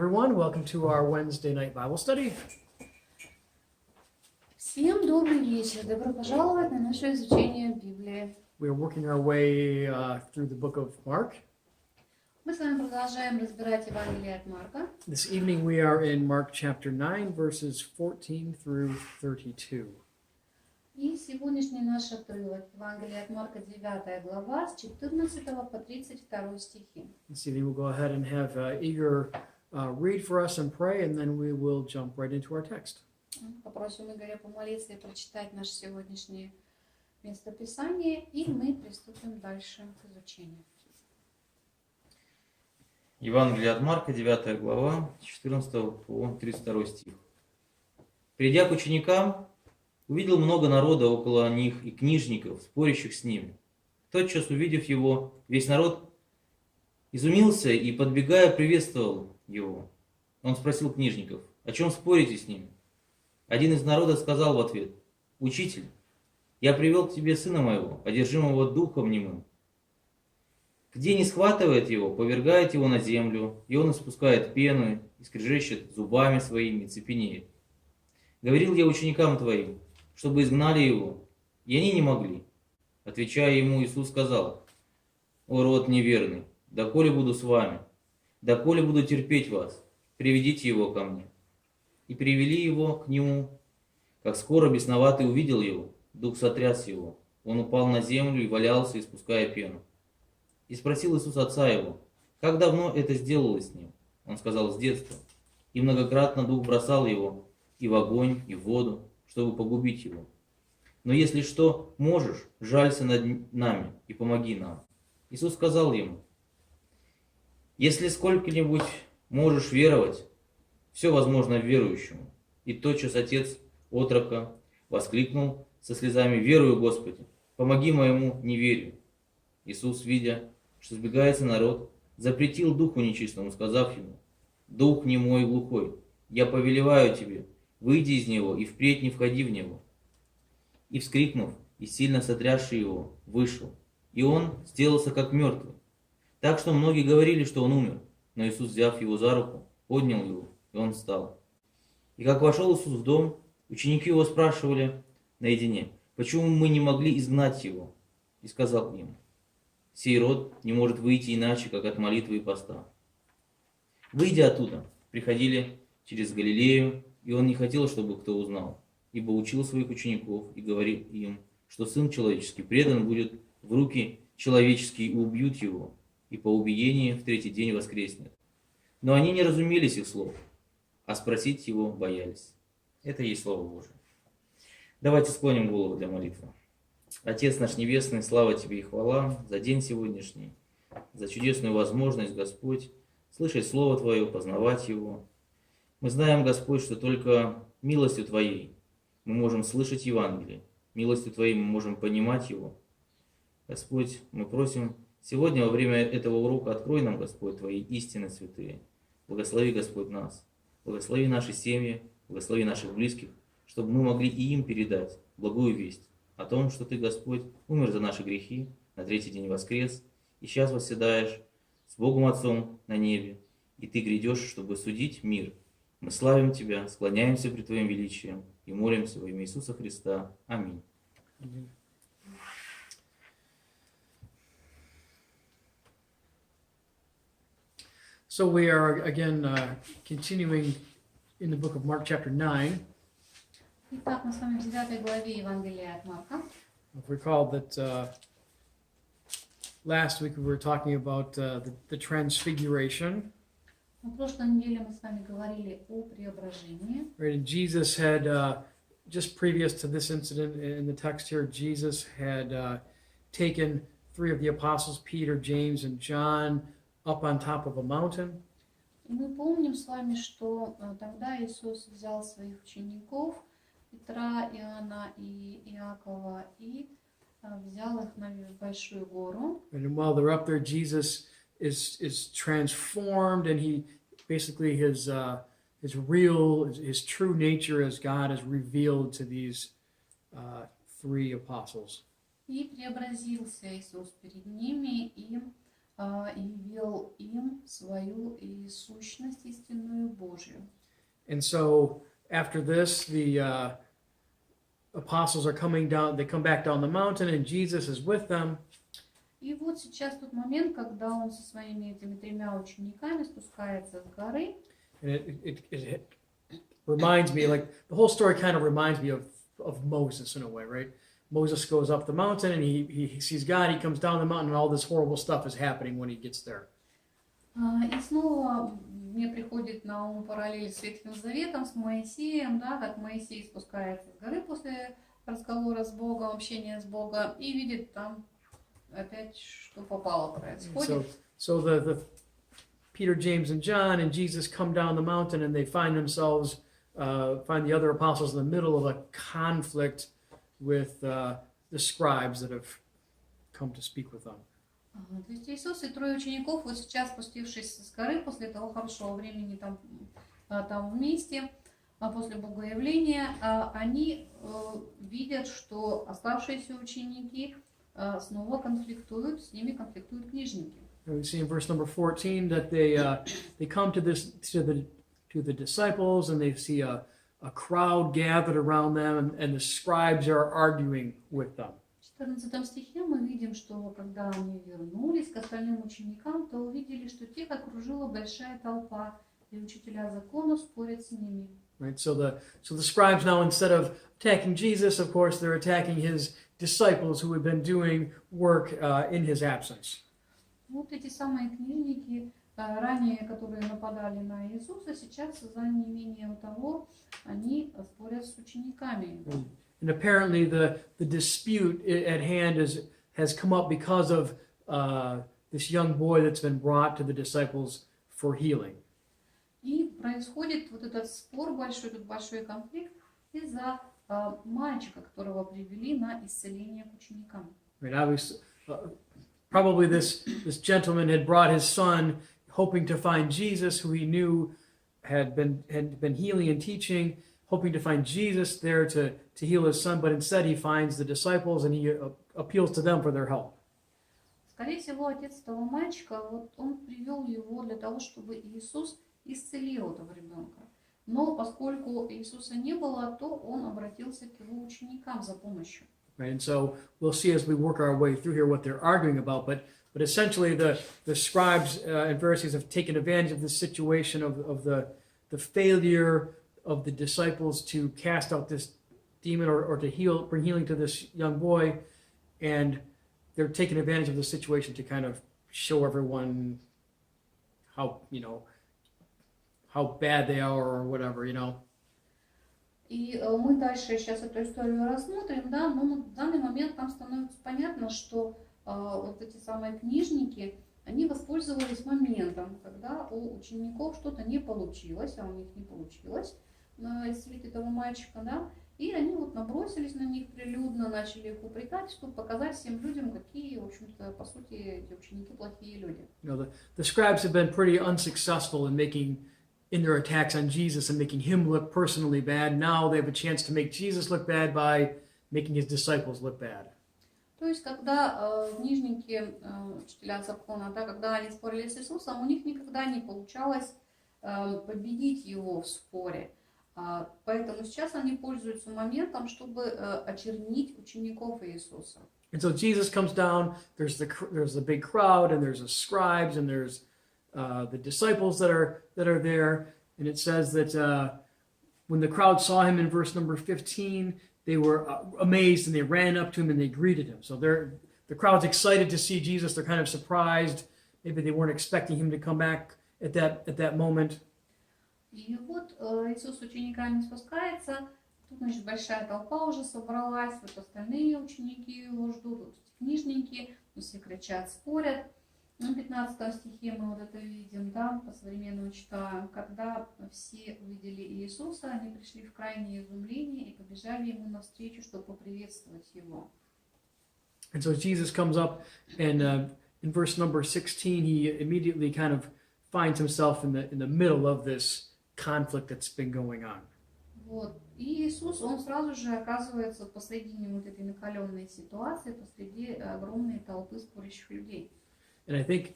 everyone. Welcome to our Wednesday night Bible study. Всем добрый вечер. Добро пожаловать на наше изучение Библии. We are working our way through the book of Mark. Мы с вами продолжаем разбирать Евангелие от Марка. This evening we are in Mark chapter 9, verses 14 through 32. И сегодняшний наш отрывок Евангелие от Марка, 9 глава, с 14 по 32 стихи. This evening we'll go ahead and have Igor read for us and pray, and then we will jump right into our text. Попросим Игоря помолиться и прочитать наше сегодняшнее местописание, и мы приступим дальше к изучению. Евангелие от Марка, 9 глава, с 14 по 32 стих. Придя к ученикам, увидел много народа около них и книжников, спорящих с ними. Тотчас, увидев его, весь народ изумился и, подбегая, приветствовал его. Он спросил книжников: «О чем спорите с ними?» Один из народа сказал в ответ: «Учитель, я привел к тебе сына моего, одержимого духом немым. Где не схватывает его, повергает его на землю, и он испускает пену, и скрежещет зубами своими, и цепенеет. Говорил я ученикам твоим, чтобы изгнали его, и они не могли». Отвечая ему, Иисус сказал: «О род неверный, доколе буду с вами, доколе буду терпеть вас, приведите его ко мне». И привели его к нему. Как скоро бесноватый увидел его, дух сотряс его. Он упал на землю и валялся, испуская пену. И спросил Иисус отца его: «Как давно это сделалось с ним?» Он сказал: «С детства. И многократно дух бросал его и в огонь, и в воду, чтобы погубить его. Но если что можешь, жалься над нами и помоги нам». Иисус сказал ему: «Если сколько-нибудь можешь веровать, все возможно верующему». И тотчас отец отрока воскликнул со слезами: «Верую, Господи, помоги моему неверию». Иисус, видя, что сбегается народ, запретил духу нечистому, сказав ему: «Дух немой и глухой, я повелеваю тебе, выйди из него и впредь не входи в него». И, вскрикнув, и сильно сотрясший его, вышел, и он сделался как мертвый. Так что многие говорили, что он умер, но Иисус, взяв его за руку, поднял его, и он встал. И как вошел Иисус в дом, ученики его спрашивали наедине: «Почему мы не могли изгнать его?» И сказал им: «Сей род не может выйти иначе, как от молитвы и поста». Выйдя оттуда, приходили через Галилею, и он не хотел, чтобы кто узнал, ибо учил своих учеников и говорил им, что Сын Человеческий предан будет в руки человеческие, и убьют его, и по убиении в третий день воскреснет. Но они не разумели их слов, а спросить его боялись. Это и есть Слово Божие. Давайте склоним голову для молитвы. Отец наш Небесный, слава Тебе и хвала за день сегодняшний, за чудесную возможность, Господь, слышать Слово Твое, познавать его. Мы знаем, Господь, что только милостью Твоей мы можем слышать Евангелие, милостью Твоей мы можем понимать его. Господь, мы просим сегодня во время этого урока открой нам, Господь, Твои истины святые. Благослови, Господь, нас. Благослови наши семьи, благослови наших близких, чтобы мы могли и им передать благую весть о том, что Ты, Господь, умер за наши грехи, на третий день воскрес, и сейчас восседаешь с Богом Отцом на небе, и Ты грядешь, чтобы судить мир. Мы славим Тебя, склоняемся пред Твоим величием и молимся во имя Иисуса Христа. Аминь. So we are again continuing in the book of Mark chapter 9. Итак, мы с вами в 9 главе Евангелия от Марка. If we recall that last week we were talking about the transfiguration. На прошлой неделе мы с вами говорили о преображении. Right, and Jesus had, just previous to this incident in the text here, Jesus had taken three of the apostles, Peter, James, and John, up on top of a mountain. И мы помним с вами, что тогда Иисус взял своих учеников, Петра, Иоанна и Иакова, и взял их на большую гору. And while they're up there, Jesus is transformed, and he basically his true nature as God is revealed to these three apostles. И преобразился Иисус перед ними, и явил им свою и сущность истинную Божью. And so after this, the apostles are coming down, they come back down the mountain, and Jesus is with them. И вот сейчас тот момент, когда он со своими этими тремя учениками спускается с горы. And it reminds me, like, the whole story kind of reminds me of Moses in a way, right? Moses goes up the mountain, and he sees God, he comes down the mountain, and all this horrible stuff is happening when he gets there. И снова мне приходит на ум параллель с Ветхим Заветом, с Моисеем, да, как Моисей спускается с горы после разговора с Богом, общения с Богом, и видит там опять, что попало происходит. So the Peter, James, and John and Jesus come down the mountain, and they find themselves, find the other apostles in the middle of a conflict with the scribes that have come to speak with them. То есть Иисус и трое учеников, вот сейчас, спустившись с горы после того хорошего времени там вместе, после Богоявления, они видят, что оставшиеся ученики снова конфликтуют, с ними конфликтуют книжники. And we see in verse number 14 that they come to the disciples, and they see a crowd gathered around them, and the scribes are arguing with them. В 14 стихе мы видим, что когда они вернулись к остальным ученикам, то увидели, что тех окружила большая толпа, и учителя закона спорят с ними. Right, so the scribes now, instead of attacking Jesus, of course, they're attacking his disciples who had been doing work in his absence. Вот эти самые книжники, ранее, которые нападали на Иисуса, сейчас за неимением того, они спорят с учениками. And apparently the dispute at hand has come up because of this young boy that's been brought to the disciples for healing. И происходит вот этот спор большой, тут большой конфликт из-за мальчика, которого привели на исцеление к ученикам. Right, obviously, probably this gentleman had brought his son, hoping to find Jesus, who he knew had been healing and teaching, hoping to find Jesus there to heal his son, but instead he finds the disciples, and he appeals to them for their help. Скорее всего, отец этого мальчика, вот он привел его для того, чтобы Иисус исцелил этого ребенка. Но поскольку Иисуса не было, то он обратился к его ученикам за помощью. Right, and so we'll see as we work our way through here what they're arguing about, but essentially the scribes and Pharisees have taken advantage of this situation of the failure of the disciples to cast out this demon or to bring healing to this young boy, and they're taking advantage of the situation to kind of show everyone how bad they are or whatever, you know. И мы дальше сейчас эту историю рассмотрим, да, но в данный момент нам становится понятно, что вот эти самые книжники, они воспользовались моментом, когда у учеников что-то не получилось, а у них не получилось исцелить этого мальчика, да, и они вот набросились на них прилюдно, начали их упрекать, чтобы показать всем людям, какие, в общем-то, по сути, эти ученики плохие люди. You know, the scribes have been pretty unsuccessful in their attacks on Jesus and making him look personally bad. Now they have a chance to make Jesus look bad by making his disciples look bad. То есть, когда книжники, учителя закона, да, когда они спорили с Иисусом, у них никогда не получалось победить его в споре. Поэтому сейчас они пользуются моментом, чтобы очернить учеников Иисуса. And so Jesus comes down, there's the big crowd, and there's the scribes, and there's the disciples that are there, and it says that when the crowd saw him in verse number 15, they were amazed, and they ran up to him and they greeted him. So the crowd's excited to see Jesus. They're kind of surprised. Maybe they weren't expecting him to come back at that moment. И вот Иисус с учениками спускается, тут, значит, большая толпа уже собралась, вот остальные ученики его ждут, вот эти книжники, все кричат, спорят. В 15 стихе мы вот это видим, да, по-современному читаем. Когда все увидели Иисуса, они пришли в крайнее изумление и побежали ему навстречу, чтобы поприветствовать его. And so Jesus comes up, and in verse number 16, he immediately kind of finds himself in the middle of this conflict that's been going on. Вот. И Иисус, он сразу же оказывается посредине вот этой накаленной ситуации, посреди огромной толпы спорящих людей. And I think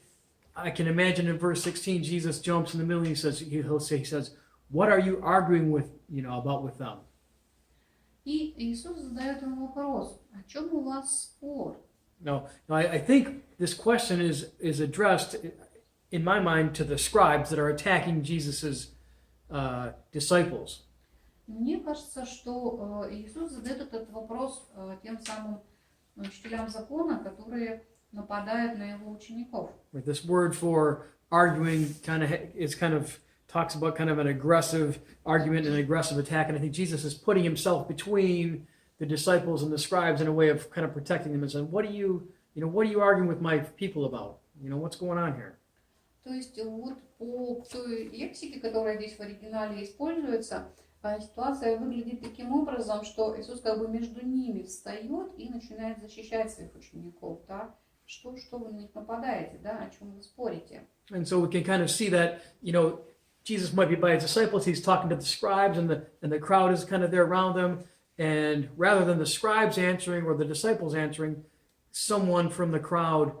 I can imagine in verse 16, Jesus jumps in the middle and he says, what are you arguing with, about with them? И Иисус задает ему вопрос, о чем у вас спор? No, I think this question is addressed, in my mind, to the scribes that are attacking Jesus's disciples. Мне кажется, что Иисус задает этот вопрос тем самым учителям закона, которые нападают на его учеников. This word for arguing talks about kind of an aggressive argument and an aggressive attack, and I think Jesus is putting himself between the disciples and the scribes in a way of kind of protecting them and saying, what are you arguing with my people about? What's going on here? То есть вот по той лексике, которая здесь в оригинале используется, ситуация выглядит таким образом, что Иисус как бы между ними встает и начинает защищать своих учеников, да? Что вы на них нападаете, да? О чем вы спорите? And so we can kind of see that, Jesus might be by his disciples, he's talking to the scribes, and the crowd is kind of there around them, and rather than the scribes answering or the disciples answering, someone from the crowd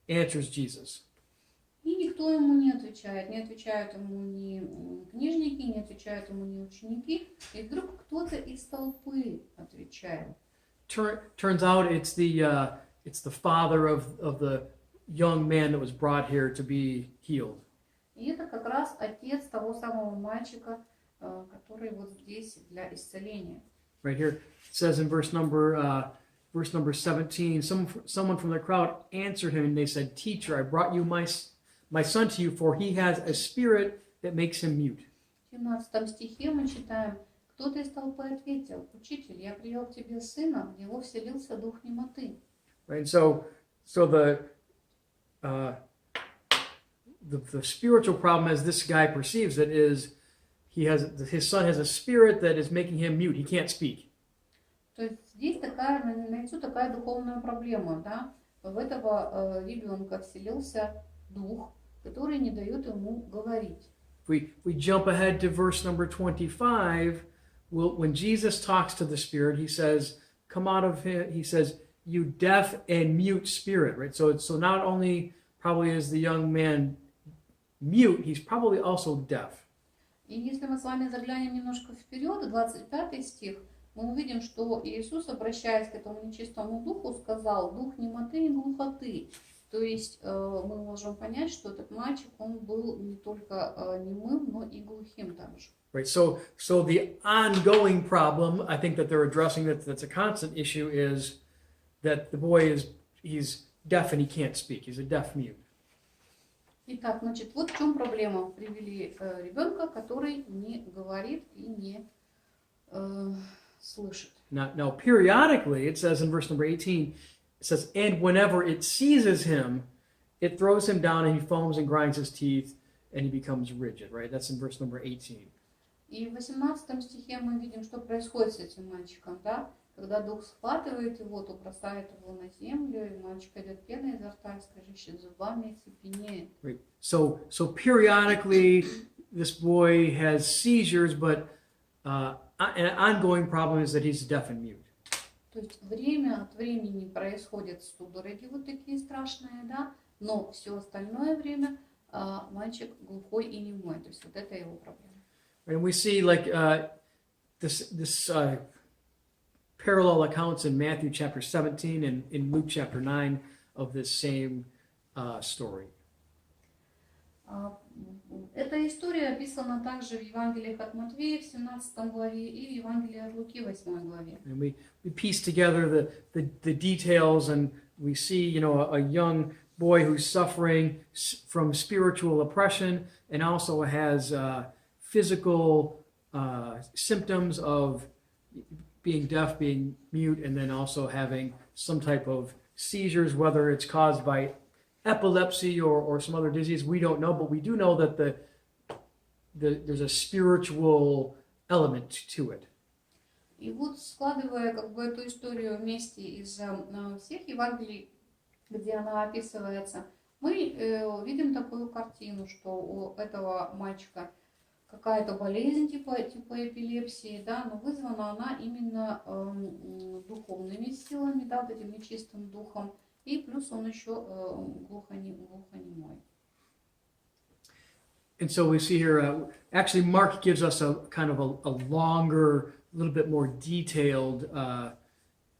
answers Jesus. И никто ему не отвечают ему ни книжники, не отвечают ему ни ученики, и вдруг кто-то из толпы отвечает. Turns out it's the father of the young man that was brought here to be healed. И это как раз отец того самого мальчика, который вот здесь для исцеления. Right here it says in verse number 17, someone from the crowd answered him and they said, "Teacher, I brought you my son to you, for he has a spirit that makes him mute." В 17 стихе мы читаем, кто-то из толпы ответил, «Учитель, я привел к тебе сына, в него вселился дух немоты». Right, so the spiritual problem, as this guy perceives it, is his son has a spirit that is making him mute. He can't speak. То есть здесь налицо такая духовная проблема, да? В этого ребенка вселился дух, который не дает ему говорить. If we jump ahead to verse number 25, when Jesus talks to the spirit, he says, "Come out of him." He says, "You deaf and mute spirit." Right. So not only probably is the young man mute, he's probably also deaf. И если мы с вами заглянем немножко вперед, 25 стих, мы увидим, что Иисус, обращаясь к этому нечистому духу, сказал: «Дух немоты и глухоты». То есть мы можем понять, что этот мальчик, он был не только немым, но и глухим также. Right. So the ongoing problem, I think that they're addressing that's a constant issue, is that the boy he's deaf and he can't speak. He's a deaf mute. Итак, значит, вот в чем проблема. Привели ребенка, который не говорит и не слышит. Now, periodically, it says in verse number 18, it says, "And whenever it seizes him, it throws him down and he foams and grinds his teeth and he becomes rigid." Right? That's in verse number 18. И в 18 стихе мы видим, что происходит с этим мальчиком, да? Когда дух схватывает его, то бросает его на землю, и мальчик идет пеной изо рта, скрежещет зубами и цепенеет. Right. So periodically, this boy has seizures, but an ongoing problem is that he's deaf and mute. То есть время от времени происходят судороги вот такие страшные, да? Но все остальное время мальчик глухой и немой. То есть вот это его проблема. And we see this parallel accounts in Matthew chapter 17 and in Luke chapter 9 of this same story. Эта история описана также в Евангелиях от Матвея в 17 главе и в Евангелии от Луки в 8 главе. And we piece together the details, and we see, a young boy who's suffering from spiritual oppression and also has physical symptoms of being deaf, being mute, and then also having some type of seizures, whether it's caused by epilepsy or some other disease. We don't know, but we do know that there's a spiritual element to it. И вот, складывая как бы эту историю вместе из всех Евангелий, где она описывается, мы видим такую картину, что у этого мальчика какая-то болезнь типа эпилепсии, да, но вызвана она именно духовными силами, да, вот этим нечистым духом. и плюс он еще глухонемой. And so we see here, actually Mark gives us a kind of a longer, a little bit more detailed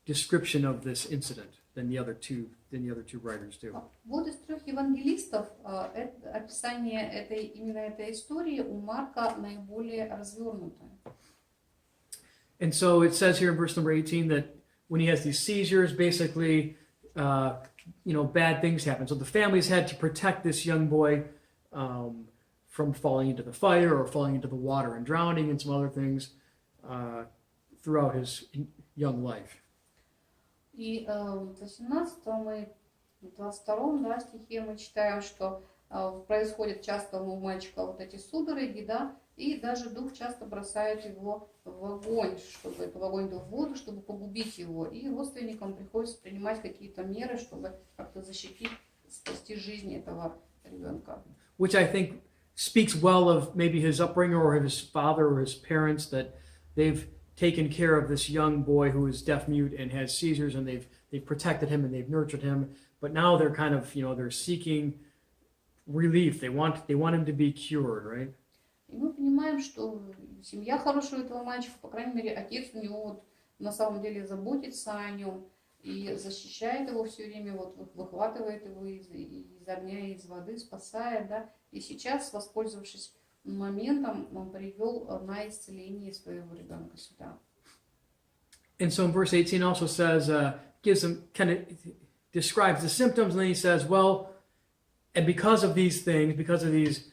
description of this incident than the other two writers do. Вот из трех евангелистов описание именно этой истории у Марка наиболее развернутое. And so it says here in verse number 18 that when he has these seizures, basically, bad things happen. So the families had to protect this young boy from falling into the fire or falling into the water and drowning and some other things throughout his young life. И в 22 стихе мы читаем, что происходит часто у мальчика вот эти судороги, да, и даже дух часто бросает его в огонь, в воду, чтобы погубить его. И родственникам приходится принимать какие-то меры, чтобы как-то защитить, спасти жизнь этого ребенка. Which I think speaks well of maybe his upbringing or his father or his parents, that they've taken care of this young boy who is deaf mute and has seizures, and they've protected him and they've nurtured him. But now they're kind of, they're seeking relief. They want him to be cured, right? И мы понимаем, что семья хорошая у этого мальчика, по крайней мере, отец у него вот на самом деле заботится о нем и защищает его все время, вот выхватывает его из огня, из воды, спасает, да. И сейчас, воспользовавшись моментом, он привел на исцеление своего ребенка сюда. And so in verse 18 also says, gives them kind of describes the symptoms, and then he says, well, and because of these things, because of these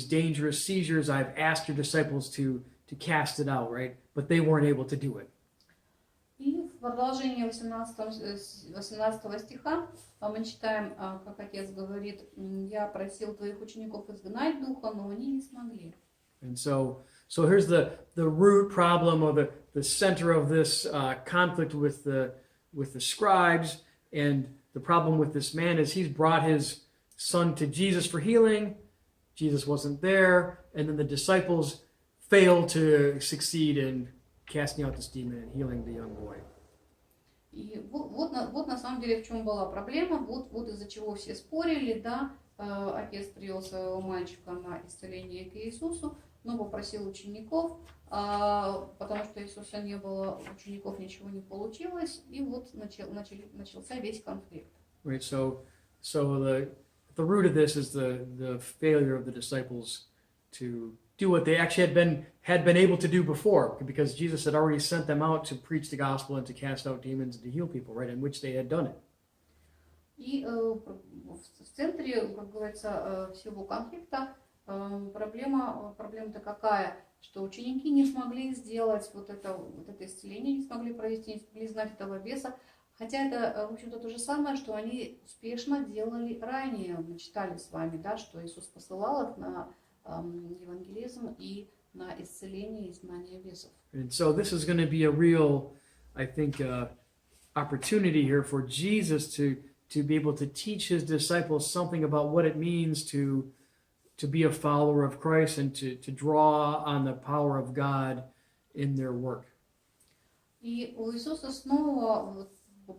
dangerous seizures, I've asked your disciples to cast it out, right? But they weren't able to do it. И в продолжении 18 стиха мы читаем, как отец говорит, я просил твоих учеников изгнать духа, но они не смогли. And so here's the root problem, or the center of this conflict with the scribes, and the problem with this man is he's brought his son to Jesus for healing. Jesus wasn't there, and then the disciples failed to succeed in casting out this demon and healing the young boy. И вот на самом деле в чем была проблема, вот из-за чего все спорили, да, отец привел своего мальчика на исцеление к Иисусу, но попросил учеников, потому что Иисуса не было, учеников ничего не получилось, и вот начался весь конфликт. Right, so the root of this is the failure of the disciples to do what they actually had been able to do before, because Jesus had already sent them out to preach the gospel and to cast out demons and to heal people, right, in which they had done it. И в центре, как говорится, всего конфликта проблема-то какая, что ученики не смогли сделать вот это исцеление, не смогли провести, не смогли знать этого беса, хотя это, в общем-то, то же самое, что они успешно делали ранее. Мы читали с вами, да, что Иисус посылал их на евангелизм и на исцеление и изгнание бесов. And so this is going to be a real, I think, opportunity here for Jesus to be able to teach his disciples something about what it means to be a follower of Christ and to draw on the power of God in their work. И у Иисуса снова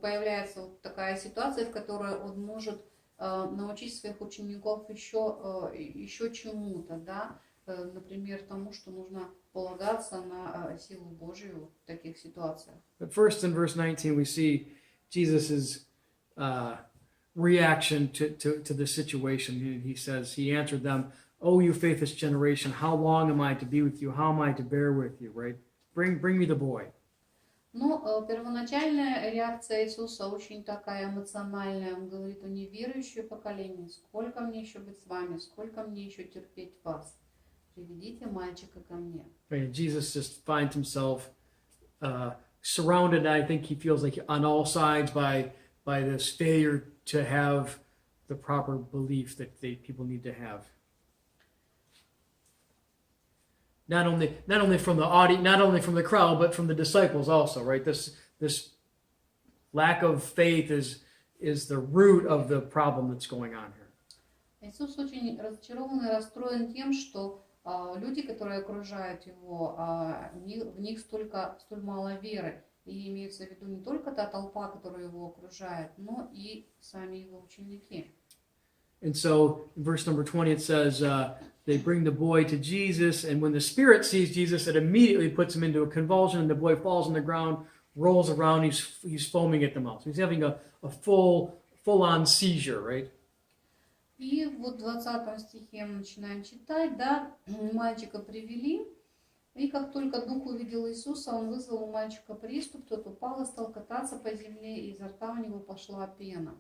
появляется вот такая ситуация, в которой он может научить своих учеников еще чему-то, да, например, тому, что нужно полагаться на силу Божию в таких ситуациях. But first in verse 19 we see Jesus' reaction to the situation. He says, he answered them, "Oh, you faithless generation, how long am I to be with you? How am I to bear with you?" Right? Bring me the boy. Но первоначальная реакция Иисуса очень такая эмоциональная. Он говорит: о неверующее поколение, сколько мне еще быть с вами, сколько мне еще терпеть вас? Приведите мальчика ко мне. Right? Jesus just finds himself surrounded, I think he feels like, on all sides by this failure to have the proper belief that people need to have. Not only from the audience, not only from the crowd, but from the disciples also, right? This lack of faith is the root of the problem that's going on here. Иисус очень разочарован и расстроен тем, что люди, которые окружают его, в них столь мало веры. И имеется в виду не только та толпа, которая его окружает, но и сами его ученики. And so in verse number 20 it says, they bring the boy to Jesus, and when the spirit sees Jesus, it immediately puts him into a convulsion, and the boy falls on the ground, rolls around, he's foaming at the mouth. So he's having a full-on seizure, right? И вот в 20 стихе мы начинаем читать, да, мальчика привели, и как только дух увидел Иисуса, он вызвал у мальчика приступ, тот упал и стал кататься по земле, и изо рта у него пошла пена.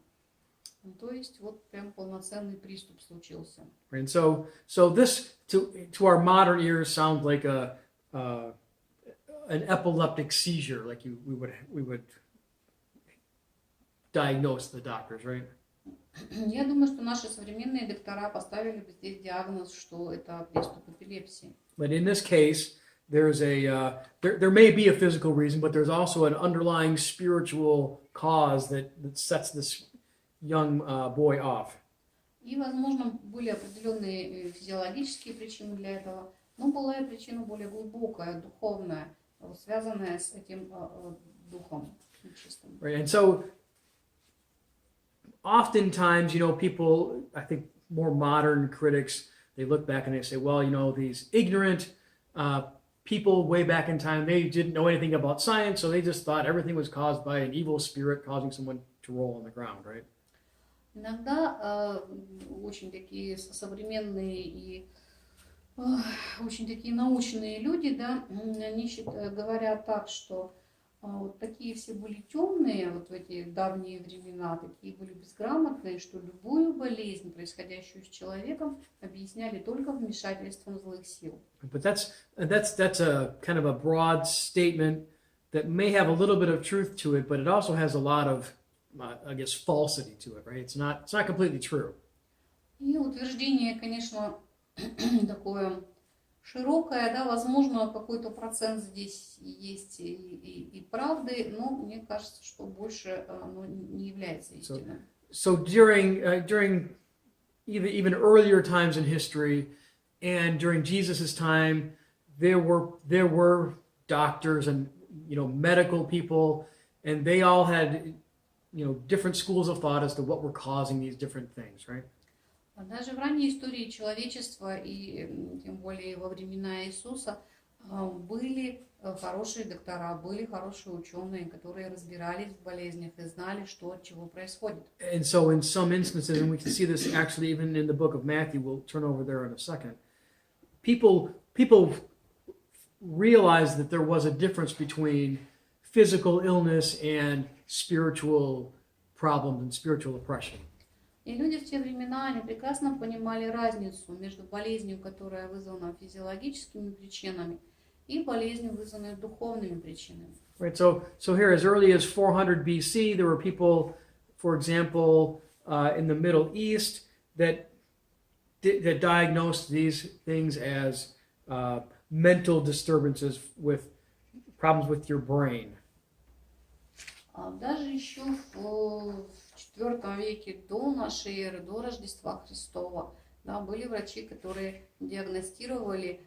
Ну, то есть вот прям полноценный приступ случился. And so this to our modern ears sounds like an epileptic seizure, like we would diagnose the doctors, right? Я думаю, что наши современные доктора поставили бы здесь диагноз, что это приступ эпилепсии. But in this case, there's there may be a physical reason, but there's also an underlying spiritual cause that sets this young boy off. И, возможно, были определенные физиологические причины для этого, но была и причина более глубокая, духовная, связанная с этим духом нечистым. Right, and so oftentimes, people, I think more modern critics, they look back and they say, well, these ignorant people way back in time, they didn't know anything about science, so they just thought everything was caused by an evil spirit causing someone to roll on the ground, right? Иногда очень такие современные и очень такие научные люди, да, они говорят так, что вот такие все были темные, вот в эти давние времена, такие были безграмотные, что любую болезнь, происходящую с человеком, объясняли только вмешательством злых сил. But that's a kind of a broad statement that may have a little bit of truth to it, but it also has a lot of, I guess, falsity to it, right? It's not completely true. И утверждение, конечно, такое широкое, да, возможно, какой-то процент здесь есть и правды, но мне кажется, что больше оно не является истиной. So during even earlier times in history, and during Jesus's time, there were doctors and medical people, and they all had different schools of thought as to what were causing these different things, right? Даже в ранней истории человечества и тем более во времена Иисуса были хорошие доктора, были хорошие ученые, которые разбирались в болезнях и знали, что от чего происходит. And so in some instances, and we can see this actually even in the book of Matthew, we'll turn over there in a second, people realized that there was a difference between physical illness and spiritual problems and spiritual oppression. И люди в те времена, они прекрасно понимали разницу между болезнью, которая вызвана физиологическими причинами, и болезнью, вызванной духовными причинами. Right. So here, as early as 400 BC, there were people, for example, in the Middle East that diagnosed these things as mental disturbances with problems with your brain. Даже еще в IV веке до нашей эры, до Рождества Христова, да, были врачи, которые диагностировали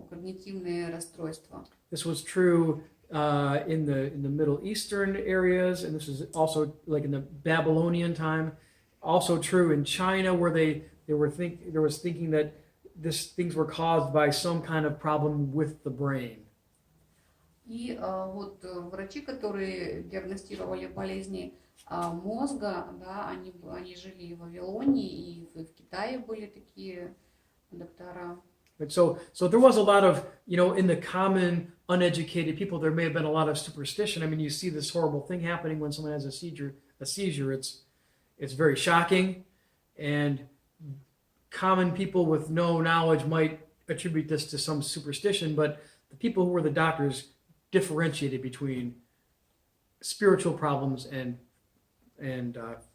когнитивные расстройства. This was true in the Middle Eastern areas, and this is also like in the Babylonian time. Also true in China, where there was thinking that things were caused by some kind of problem with the brain. И вот врачи, которые диагностировали болезни мозга, да, они жили и в Вавилонии, и в Китае были такие доктора. So there was a lot of, in the common uneducated people, there may have been a lot of superstition. I mean, you see this horrible thing happening when someone has a seizure. It's very shocking, and common people with no knowledge might attribute this to some superstition, but the people who were the doctors differentiated between spiritual problems and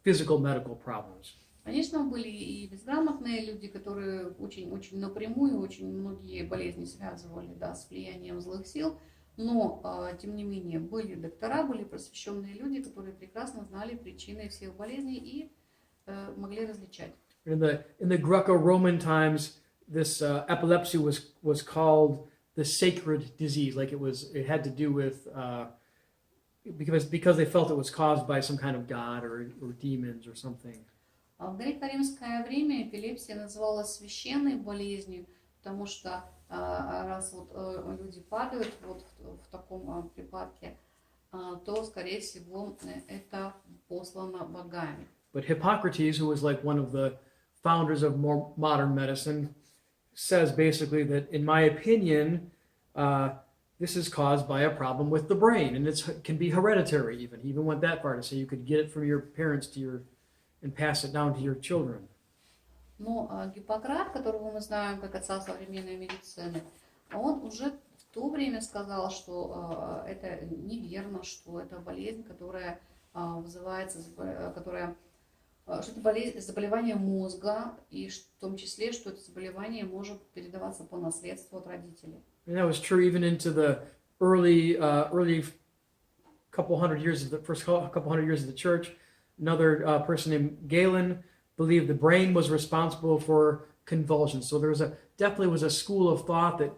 physical medical problems. Конечно, были и безграмотные люди, которые очень напрямую очень многие болезни связывали, да, с влиянием злых сил, но тем не менее были доктора, были просвещенные люди, которые прекрасно знали причины всех болезней и могли различать. In the Greco-Roman times, this epilepsy was called the sacred disease, like it had to do with because they felt it was caused by some kind of god or demons or something. В греко-римское время эпилепсия называлась священной болезнью, потому что раз вот люди падают вот в таком припадке, то, скорее всего, это послано богами. But Hippocrates, who was like one of the founders of more modern medicine, says basically that, in my opinion, this is caused by a problem with the brain, and it can be hereditary even. He even went that far to say you could get it from your parents and pass it down to your children. Но Гиппократ, которого мы знаем как отца современной медицины, он уже в то время сказал, что это неверно, что это болезнь, которая вызывается, что это заболевание мозга, и в том числе, что это заболевание может передаваться по наследству от родителей. And that was true even into the early couple hundred years of the first couple hundred years of the church. Another person named Galen believed the brain was responsible for convulsions. So there was definitely was a school of thought that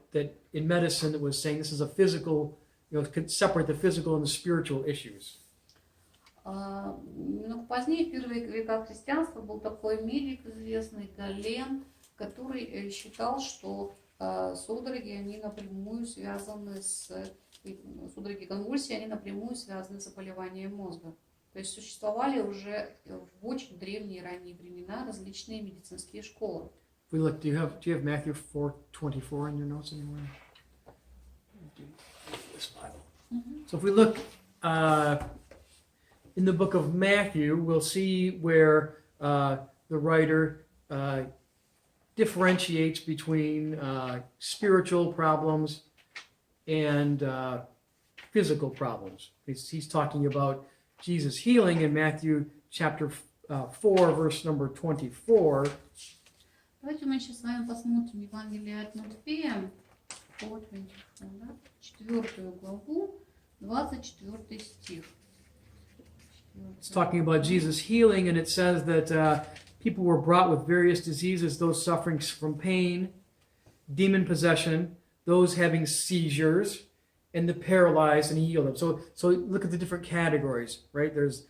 in medicine that was saying this is a physical, could separate the physical and the spiritual issues. Но позднее, в первые века христианства, был такой медик известный, Гален, который считал, что судороги, они напрямую связаны судороги конвульсии, они напрямую связаны с заболеванием мозга. То есть существовали уже в очень древние ранние времена различные медицинские школы. We look. Do you have Matthew 4:24 in your notes anywhere? This Bible. Mm-hmm. So if we look in the book of Matthew, we'll see where the writer differentiates between spiritual problems and physical problems. He's talking about Jesus healing in Matthew chapter 4, verse number 24. Давайте мы сейчас с вами посмотрим Евангелие от Матфея, 4 главу, 24 стих. It's talking about Jesus healing, and it says that people were brought with various diseases, those suffering from pain, demon possession, those having seizures, and the paralyzed, and he healed them. So look at the different categories, right? There's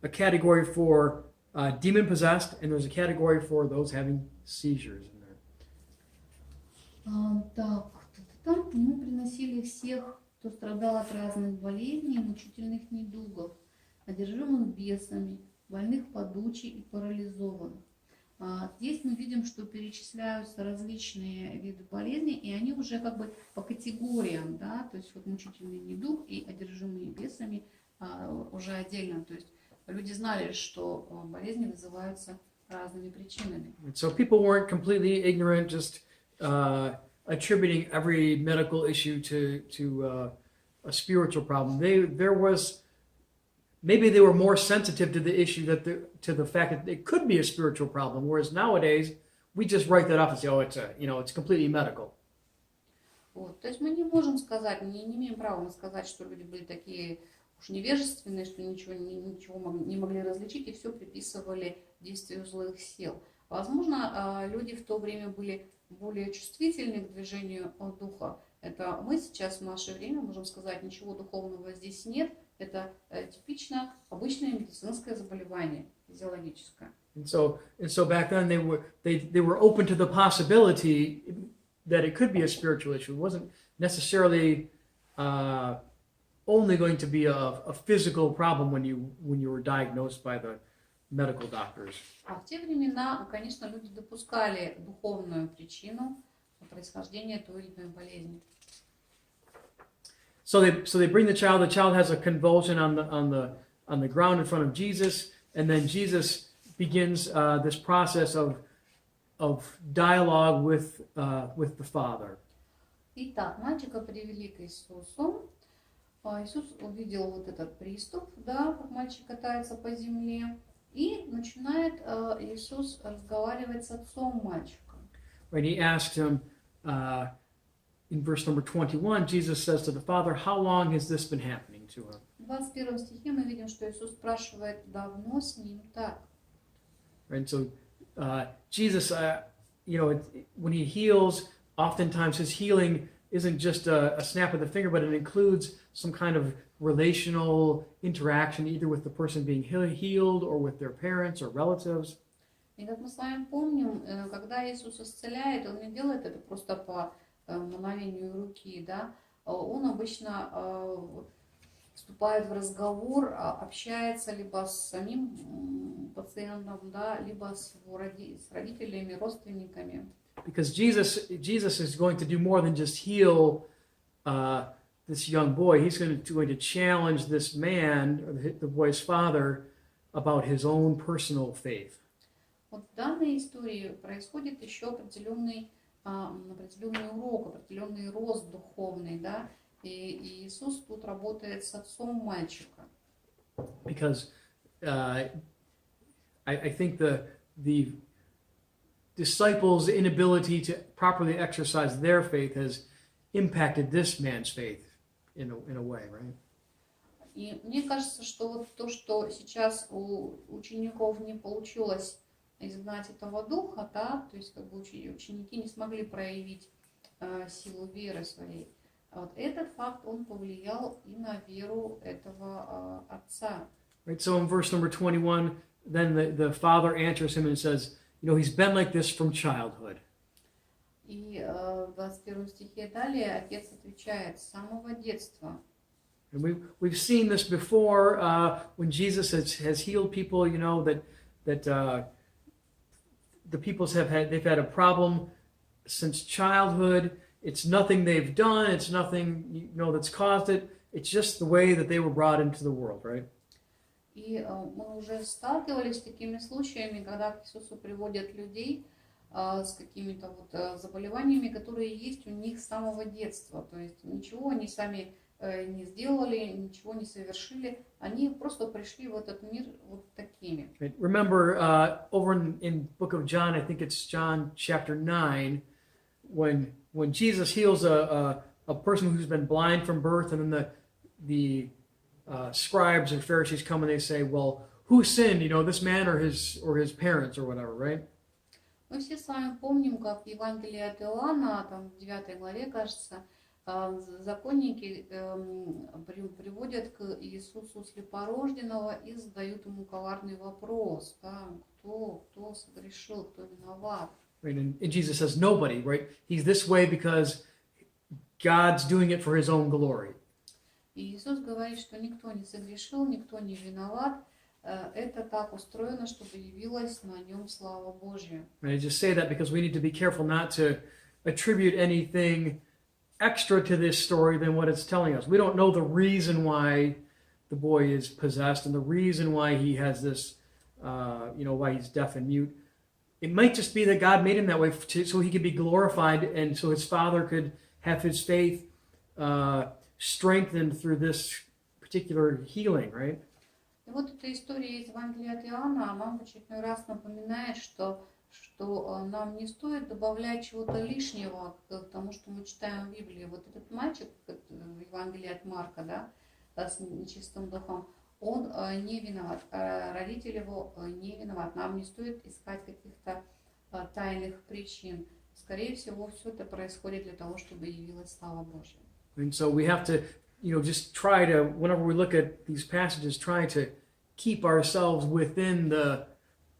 a category for demon possessed, and there's a category for those having seizures in there. Так, к нему приносили всех, кто страдал от разных болезней и мучительных недугов, одержимых бесами, больных подучий и парализованных. Здесь мы видим, что перечисляются различные виды болезней, и они уже как бы по категориям, да, то есть вот мучительный недуг и одержимые бесами уже отдельно, то есть люди знали, что болезни вызываются разными причинами. So people weren't completely ignorant, just attributing every medical issue to a spiritual problem. Maybe they were more sensitive to the issue to the fact that it could be a spiritual problem, whereas nowadays we just write that off and say, oh, it's completely medical. Вот, то есть мы не можем сказать, не имеем права сказать, что люди были такие уж невежественные, что ничего не могли различить и все приписывали действию злых сил. Возможно, люди в то время были более чувствительны к движению духа. Это мы сейчас в наше время можем сказать, ничего духовного здесь нет. Это типично обычное медицинское заболевание, физиологическое. And so back then they were open to the possibility that it could be a spiritual issue. It wasn't necessarily only going to be a physical problem when you were diagnosed by the medical doctors. А в те времена, конечно, люди допускали духовную причину происхождения той или иной болезни. So they bring the child. The child has a convulsion on the ground in front of Jesus, and then Jesus begins this process of dialogue with the Father. Итак, мальчика привели к Иисусу. Иисус увидел вот этот приступ, да, как мальчик катается по земле, и начинает Иисус разговаривать с отцом мальчика. Right? He asked him. In verse number 21, Jesus says to the Father, how long has this been happening to him? В 21 стихе мы видим, что Иисус спрашивает, давно с ним так. And so Jesus, when he heals, oftentimes his healing isn't just a snap of the finger, but it includes some kind of relational interaction, either with the person being healed or with their parents or relatives. И как мы с вами помним, когда Иисус исцеляет, Он не делает это просто по мановению руки, да, Он обычно вступает в разговор, общается либо с самим пациентом, да, либо с родителями, родственниками. Because Jesus is going to do more than just heal this young boy. He's going to challenge this man, or the boy's father, about his own personal faith. Вот в данной истории происходит еще определенный урок, определенный рост духовный, да, и Иисус тут работает с отцом мальчика. Because I think the disciples' inability to properly exercise their faith has impacted this man's faith in a way, right? И мне кажется, что вот то, что сейчас у учеников не получилось изгнать этого духа, да, то есть как бы ученики не смогли проявить силу веры своей. Вот этот факт, он повлиял и на веру этого отца. Right. So in verse number 21, then the father answers him and says, you know, he's been like this from childhood. И в 21 стихе далее отец отвечает: с самого детства. And we've seen this before when Jesus has healed people. You know that the peoples they've had a problem since childhood. It's nothing they've done. It's nothing that's caused it. It's just the way that they were brought into the world, right? И мы уже сталкивались с такими случаями, когда к Иисусу приводят людей с какими-то вот заболеваниями, которые есть у них с самого детства. То есть ничего они сами не сделали, ничего не совершили. Они просто пришли в этот мир вот такими. Remember over in book of John, I think it's John chapter 9, when Jesus heals a person who's been blind from birth, and then the scribes and Pharisees come and they say, well, who sinned, this man or his parents or whatever, right? Мы все с вами помним, как в Евангелии от Иоанна, там в 9 главе, кажется, законники приводят к Иисусу слепорожденного и задают ему коварный вопрос, да, кто согрешил, кто виноват. Right, and Jesus says nobody, right? He's this way because God's doing it for his own glory. И Иисус говорит, что никто не согрешил, никто не виноват. Это так устроено, чтобы явилась на нем слава Божья. I just say that because we need to be careful not to attribute anything extra to this story than what it's telling us. We don't know the reason why the boy is possessed and the reason why he has this, why he's deaf and mute. It might just be that God made him that way so he could be glorified and so his father could have his faith strengthened through this particular healing, right? И вот эта история из Евангелия от Иоанна нам в очередной раз напоминает, что нам не стоит добавлять чего-то лишнего к тому, что мы читаем в Библии. Вот этот мальчик в Евангелии от Марка, да, с нечистым духом, он не виноват, родитель его не виноват. Нам не стоит искать каких-то тайных причин. Скорее всего, все это происходит для того, чтобы явилась слава Божья. And so we have to, just try to, whenever we look at these passages, try to keep ourselves within the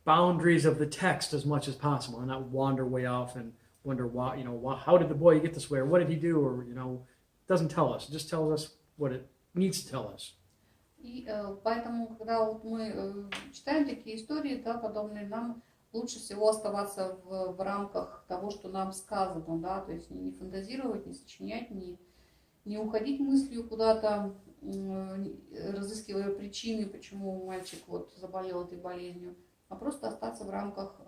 boundaries of the text as much as possible and not wander way off and wonder why, how did the boy get this way, or what did he do, or, it doesn't tell us. It just tells us what it needs to tell us. И поэтому, когда вот мы читаем такие истории, да, подобные, нам лучше всего оставаться в рамках того, что нам сказано, да, то есть не фантазировать, не сочинять, не уходить мыслью куда-то, разыскивая причины, почему мальчик вот заболел этой болезнью, а просто остаться в рамках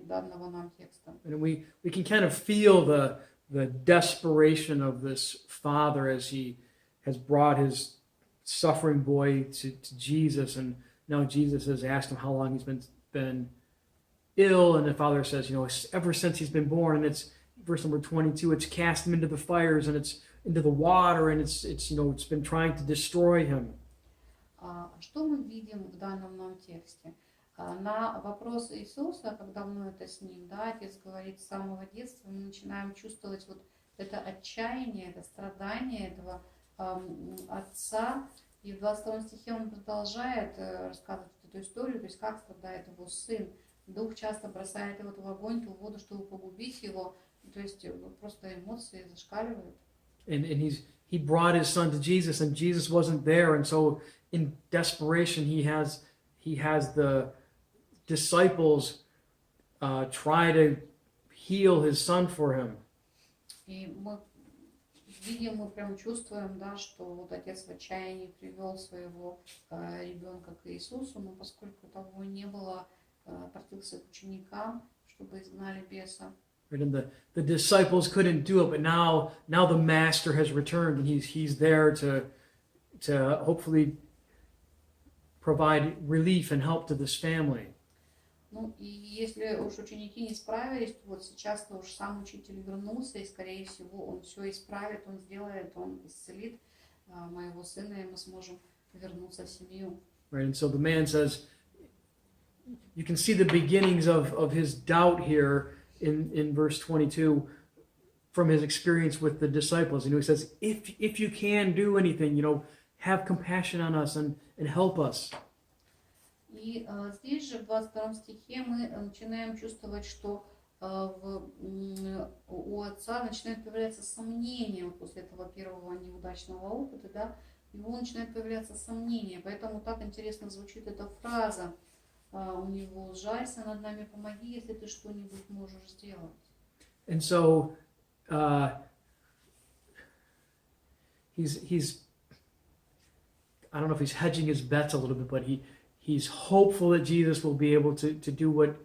данного нам текста. And we can kind of feel the desperation of this father as he has brought his suffering boy to Jesus, and now Jesus has asked him how long he's been ill, and the father says, ever since he's been born, and it's verse number 22, it's cast him into the fires, and it's into the water, and it's been trying to destroy him. Что мы видим в данном нам тексте? На вопрос Иисуса, как давно это с ним, да, отец говорит, с самого детства мы начинаем чувствовать вот это отчаяние, это страдание этого отца. И в 22 стихе он продолжает рассказывать эту историю, то есть как страдает его сын. Дух часто бросает его то в огонь, то в воду, чтобы погубить его. То есть просто эмоции зашкаливают. And he brought his son to Jesus, and Jesus wasn't there, and so in desperation he has the disciples try to heal his son for him. И мы видим, мы прям чувствуем, да, что вот отец в отчаянии привел своего ребенка к Иисусу, но поскольку того не было, обратился к ученикам, чтобы изгнали беса. Right, and the disciples couldn't do it, but now the master has returned, and he's there to hopefully provide relief and help to this family. Ну и если уж ученики не справились, то вот сейчас-то уж сам учитель вернулся, и скорее всего он все исправит, он сделает, он исцелит моего сына, и мы сможем вернуться в семью. Right, and so the man says, you can see the beginnings of his doubt here in verse 22 from his experience with the disciples. And he says, if you can do anything, have compassion on us and help us. И здесь же в 22 стихе мы начинаем чувствовать, что у отца начинает появляться сомнения после этого первого неудачного опыта, да, у него начинает появляться сомнения. Поэтому так интересно звучит эта фраза у него: «Сжалься над нами, помоги, если ты что-нибудь можешь сделать». And so he's I don't know if he's hedging his bets a little bit, but he's hopeful that Jesus will be able to do what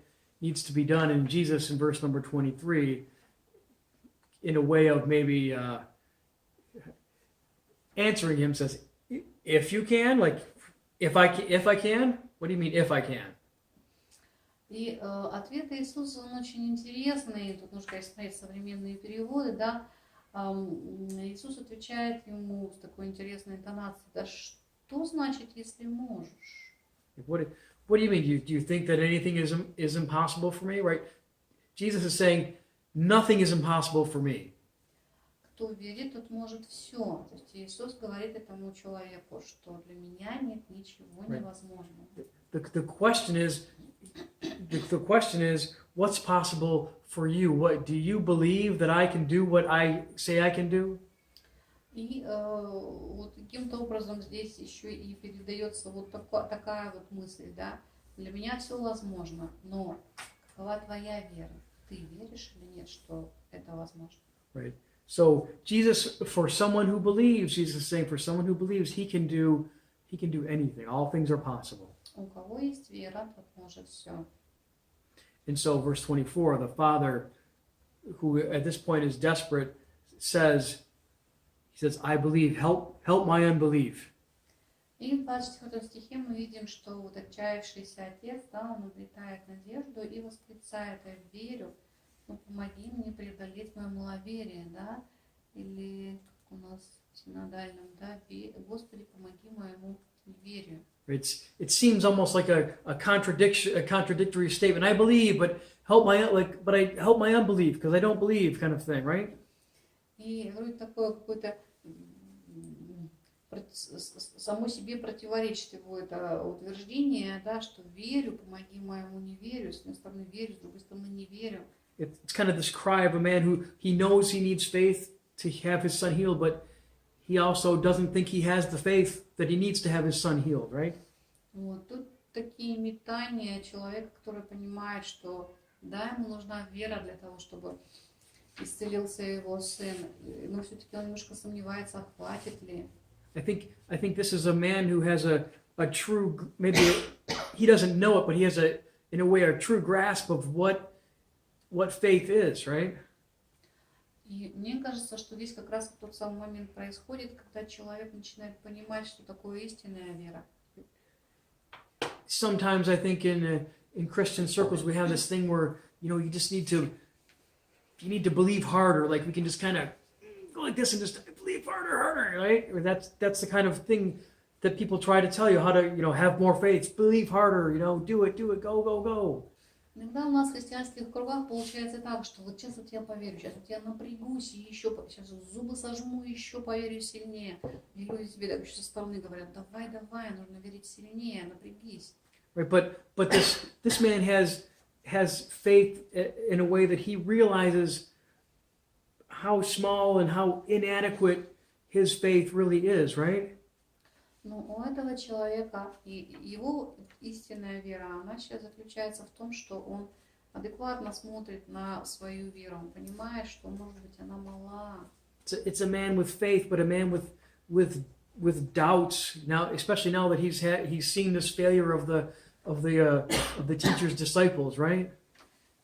needs to be done. And Jesus, in verse number 23, in a way of maybe answering him, says, if you can, like, if I can, what do you mean if I can? И ответ Иисуса, он очень интересный, тут нужно, конечно, смотреть современные переводы, да. Иисус отвечает ему с такой интересной интонацией: да что значит, если можешь? What do you mean? Do you think that anything is impossible for me? Right? Jesus is saying, nothing is impossible for me. Кто верит, тот может все. То есть Иисус говорит этому человеку, что для меня нет ничего невозможного. The question is, what's possible for you? What do you believe that I can do what I say I can do? И вот каким-то образом здесь еще и передается вот такая вот мысль, да? Для меня все возможно, но какова твоя вера? Ты веришь или нет, что это возможно? Right. So Jesus, for someone who believes, Jesus is saying, for someone who believes, he can do anything. All things are possible. У кого есть вера, тот может все. And so, verse 24, the father, who at this point is desperate, says, I believe, help my unbelief. И в 24 стихе мы видим, что вот отчаявшийся отец, да, он обретает надежду и восклицает: я верю, но помоги мне преодолеть мое маловерие, да, или как у нас в синодальном, да, Господи, помоги моему неверию. It seems almost like a contradictory statement. I believe, but help my unbelief because I don't believe, kind of thing, right? И вроде такое какое-то само себе противоречит его это утверждение, да, что верю, помоги моему неверию, с одной стороны верю, с другой стороны не верю. It's kind of this cry of a man who he knows he needs faith to have his son healed, but he also doesn't think he has the faith that he needs to have his son healed, right? Вот тут такие метания человека, который понимает, что да, ему нужна вера для того, чтобы исцелился его сын, но все-таки он немножко сомневается, а хватит ли. I think this is a man who has a true, maybe he doesn't know it, but he has in a way a true grasp of what faith is, right? И мне кажется, что здесь как раз тот самый момент происходит, когда человек начинает понимать, что такое истинная вера. Sometimes I think in Christian circles we have this thing where you need to believe harder. Like we can just kind of go like this and just believe harder, right? Or that's the kind of thing that people try to tell you how to have more faith. Believe harder, do it, go. Иногда у нас в христианских кругах получается так, что вот сейчас вот я поверю, сейчас вот я напрягусь и еще, сейчас зубы сожму, еще поверю сильнее. И люди тебе так еще со стороны говорят, давай, давай, нужно верить сильнее, напрягись. Right? But this man has faith in a way that he realizes how small and how inadequate his faith really is, right? Но у этого человека и его истинная вера, она сейчас заключается в том, что он адекватно смотрит на свою веру, он понимает, что, может быть, она мала. It's a man with faith, but a man with doubts now, especially now that he's seen this failure of the teacher's disciples, right?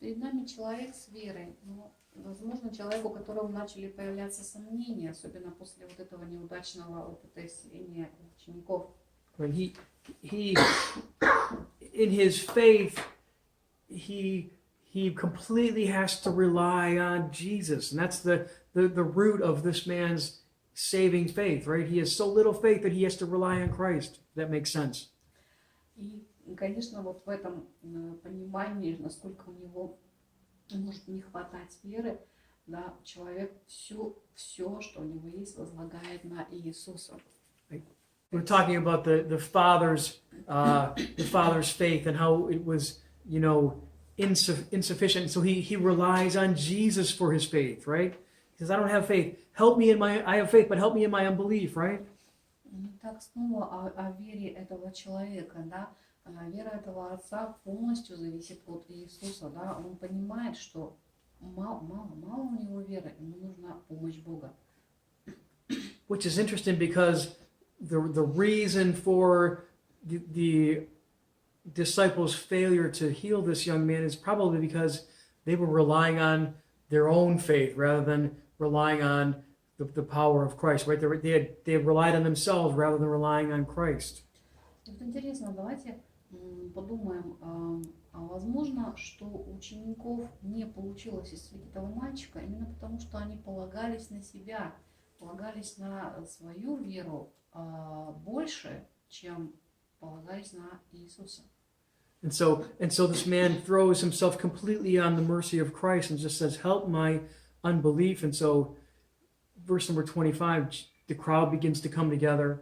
Перед нами человек с верой, но, возможно, человек, у которого начали появляться сомнения, особенно после вот этого неудачного опыта исцеления учеников. When he in his faith, he completely has to rely on Jesus, and that's the root of this man's saving faith, right? He has so little faith that he has to rely on Christ. That makes sense. И, конечно, вот в этом понимании, насколько у него может не хватать веры, да, человек все, что у него есть, возлагает на Иисуса. We're talking about the father's faith and how it was, insufficient. So he relies on Jesus for his faith, right? He says, I don't have faith. I have faith, but help me in my unbelief, right? Так снова о вере этого человека, да, вера этого отца полностью зависит от Иисуса, да, он понимает, что мало у него веры, ему нужна помощь Бога. Which is interesting because the reason for the disciples' failure to heal this young man is probably because they were relying on their own faith rather than relying on the power of Christ, right? They had relied on themselves rather than relying on Christ. Вот интересно, давайте подумаем, возможно, что у учеников не получилось исцелить этого мальчика именно потому, что они полагались на себя, полагались на свою веру больше, чем полагались на Иисуса. And so this man throws himself completely on the mercy of Christ and just says, help my unbelief. And so verse number 25, the crowd begins to come together.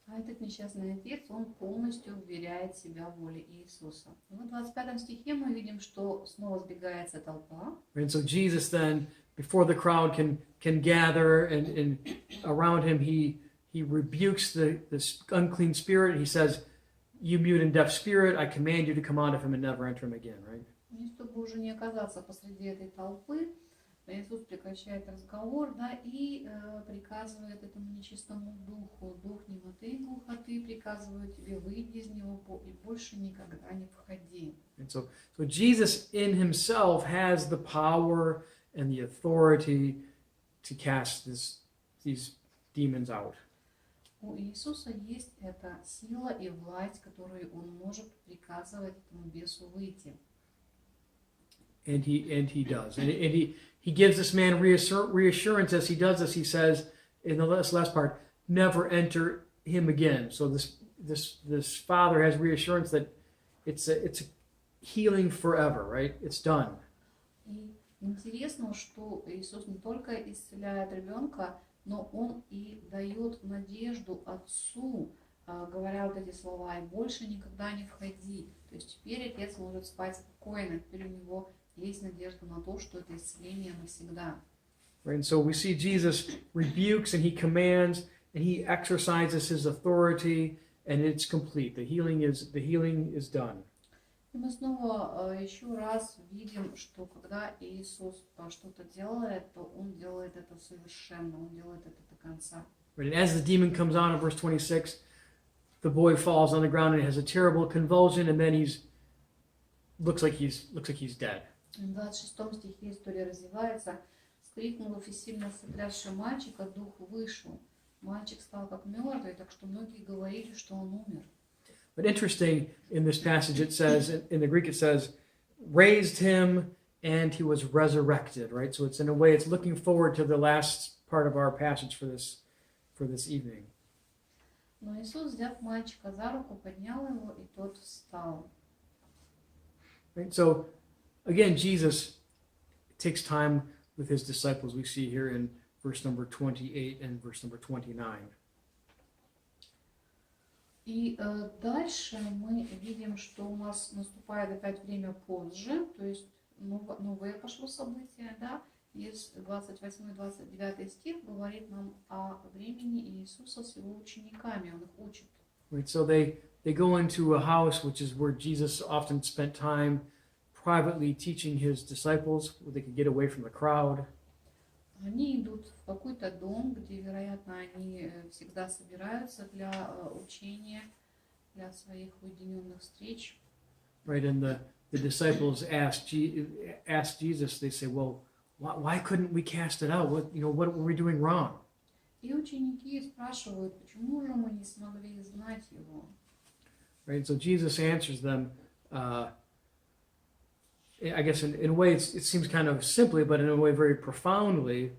А этот несчастный отец, он полностью уверяет себя в воле Иисуса. И в 25 стихе мы видим, что снова сбегается толпа. And so Jesus then, before the crowd can gather and around him, he rebukes this unclean spirit. He says, you mute and deaf spirit, I command you to come out of him and never enter him again, right? И чтобы уже не оказаться посреди этой толпы, Иисус прекращает разговор, да, и приказывает этому нечистому духу, дух немоты и глухоты, приказываю тебе, выйди из него и больше никогда не входи. And so Jesus in himself has the power and the authority to cast these demons out. У Иисуса есть эта сила и власть, которую он может приказывать этому бесу выйти. And he does. And he gives this man reassurance as he does this. He says in the last part, never enter him again. So this father has reassurance that it's a healing forever, right? It's done. И интересно, что Иисус не только исцеляет ребенка, но он и дает надежду отцу, говоря вот эти слова, и больше никогда не входи. То есть теперь отец может спать спокойно, теперь у него есть надежда на то, что это исцеление навсегда. Right? And so we see Jesus rebukes and he commands and he exercises his authority and it's complete. The healing is done. И мы снова еще раз видим, что когда Иисус что-то делает, то Он делает это совершенно, Он делает это до конца. Right? And as the demon comes out in verse 26, the boy falls on the ground and has a terrible convulsion, and then looks like he's dead. В 26 стихе история развивается. Вскрикнув и сильно сотрясший мальчика, дух вышел. Мальчик стал как мертвый, так что многие говорили, что он умер. But interesting, in this passage it says, in the Greek it says, raised him and he was resurrected, right? So it's in a way, it's looking forward to the last part of our passage for this evening. Но Иисус, взяв мальчика за руку, поднял его, и тот встал. Right? So, again, Jesus takes time with his disciples. We see here in verse number 28 and verse number 29. И дальше мы видим, что у нас наступает опять время позже, то есть новое пошло событие, да, из 28-29 стих говорит нам о времени Иисуса с его учениками, он их учит. Right? So they go into a house, which is where Jesus often spent time privately teaching his disciples, where they could get away from the crowd. Они идут в какой-то дом, где, вероятно, они всегда собираются для учения, для своих уединенных встреч. Right? And the disciples ask Jesus, they say, well, why couldn't we cast it out? What were we doing wrong? И ученики спрашивают, почему же мы не смогли изгнать его? Right? So Jesus answers them, I guess in a way it seems kind of simply, but in a way very profoundly,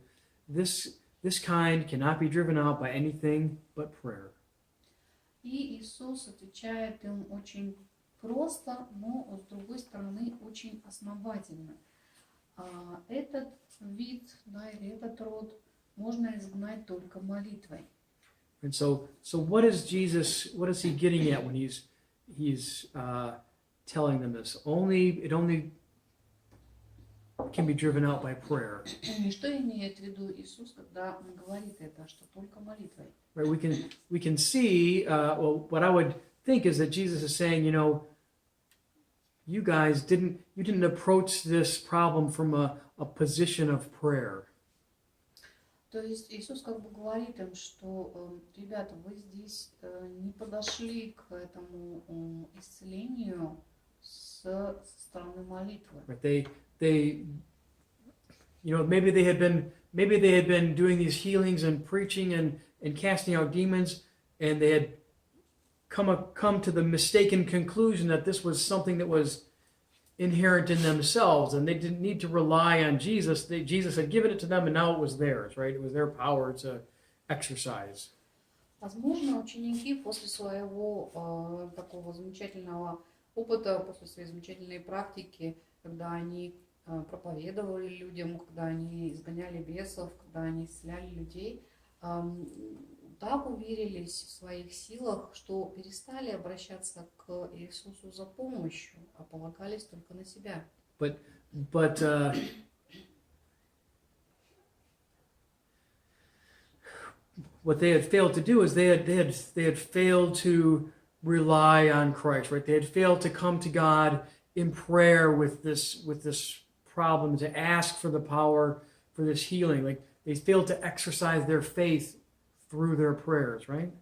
this kind cannot be driven out by anything but prayer. И Иисус отвечает им очень просто, но с другой стороны очень основательно. Этот вид, да, или этот род можно изгнать только молитвой. And so what is he getting at when he's telling them this? It only can be driven out by prayer. И что имеет в виду Иисус, когда он говорит это, что только молитвой? Right? We can see. What I would think is that Jesus is saying, you guys didn't approach this problem from a position of prayer. То есть Иисус как бы говорит им, что, ребята, вы здесь не подошли к этому исцелению со стороны молитвы. Right? They maybe they had been doing these healings and preaching and casting out demons, and they had come to the mistaken conclusion that this was something that was inherent in themselves, and they didn't need to rely on Jesus. Jesus had given it to them, and now it was theirs, right? It was their power to exercise. Возможно, ученики после своего такого замечательного опыта, после своей замечательной практики, когда они проповедовали людям, когда они изгоняли бесов, когда они исцеляли людей, так уверились в своих силах, что перестали обращаться к Иисусу за помощью, а полагались только на себя. But what they had failed to do is they had failed to rely on Christ, right? They had failed to come to God in prayer with this problem, to ask for the power for this healing. Like they failed to exercise their faith through their prayers, right?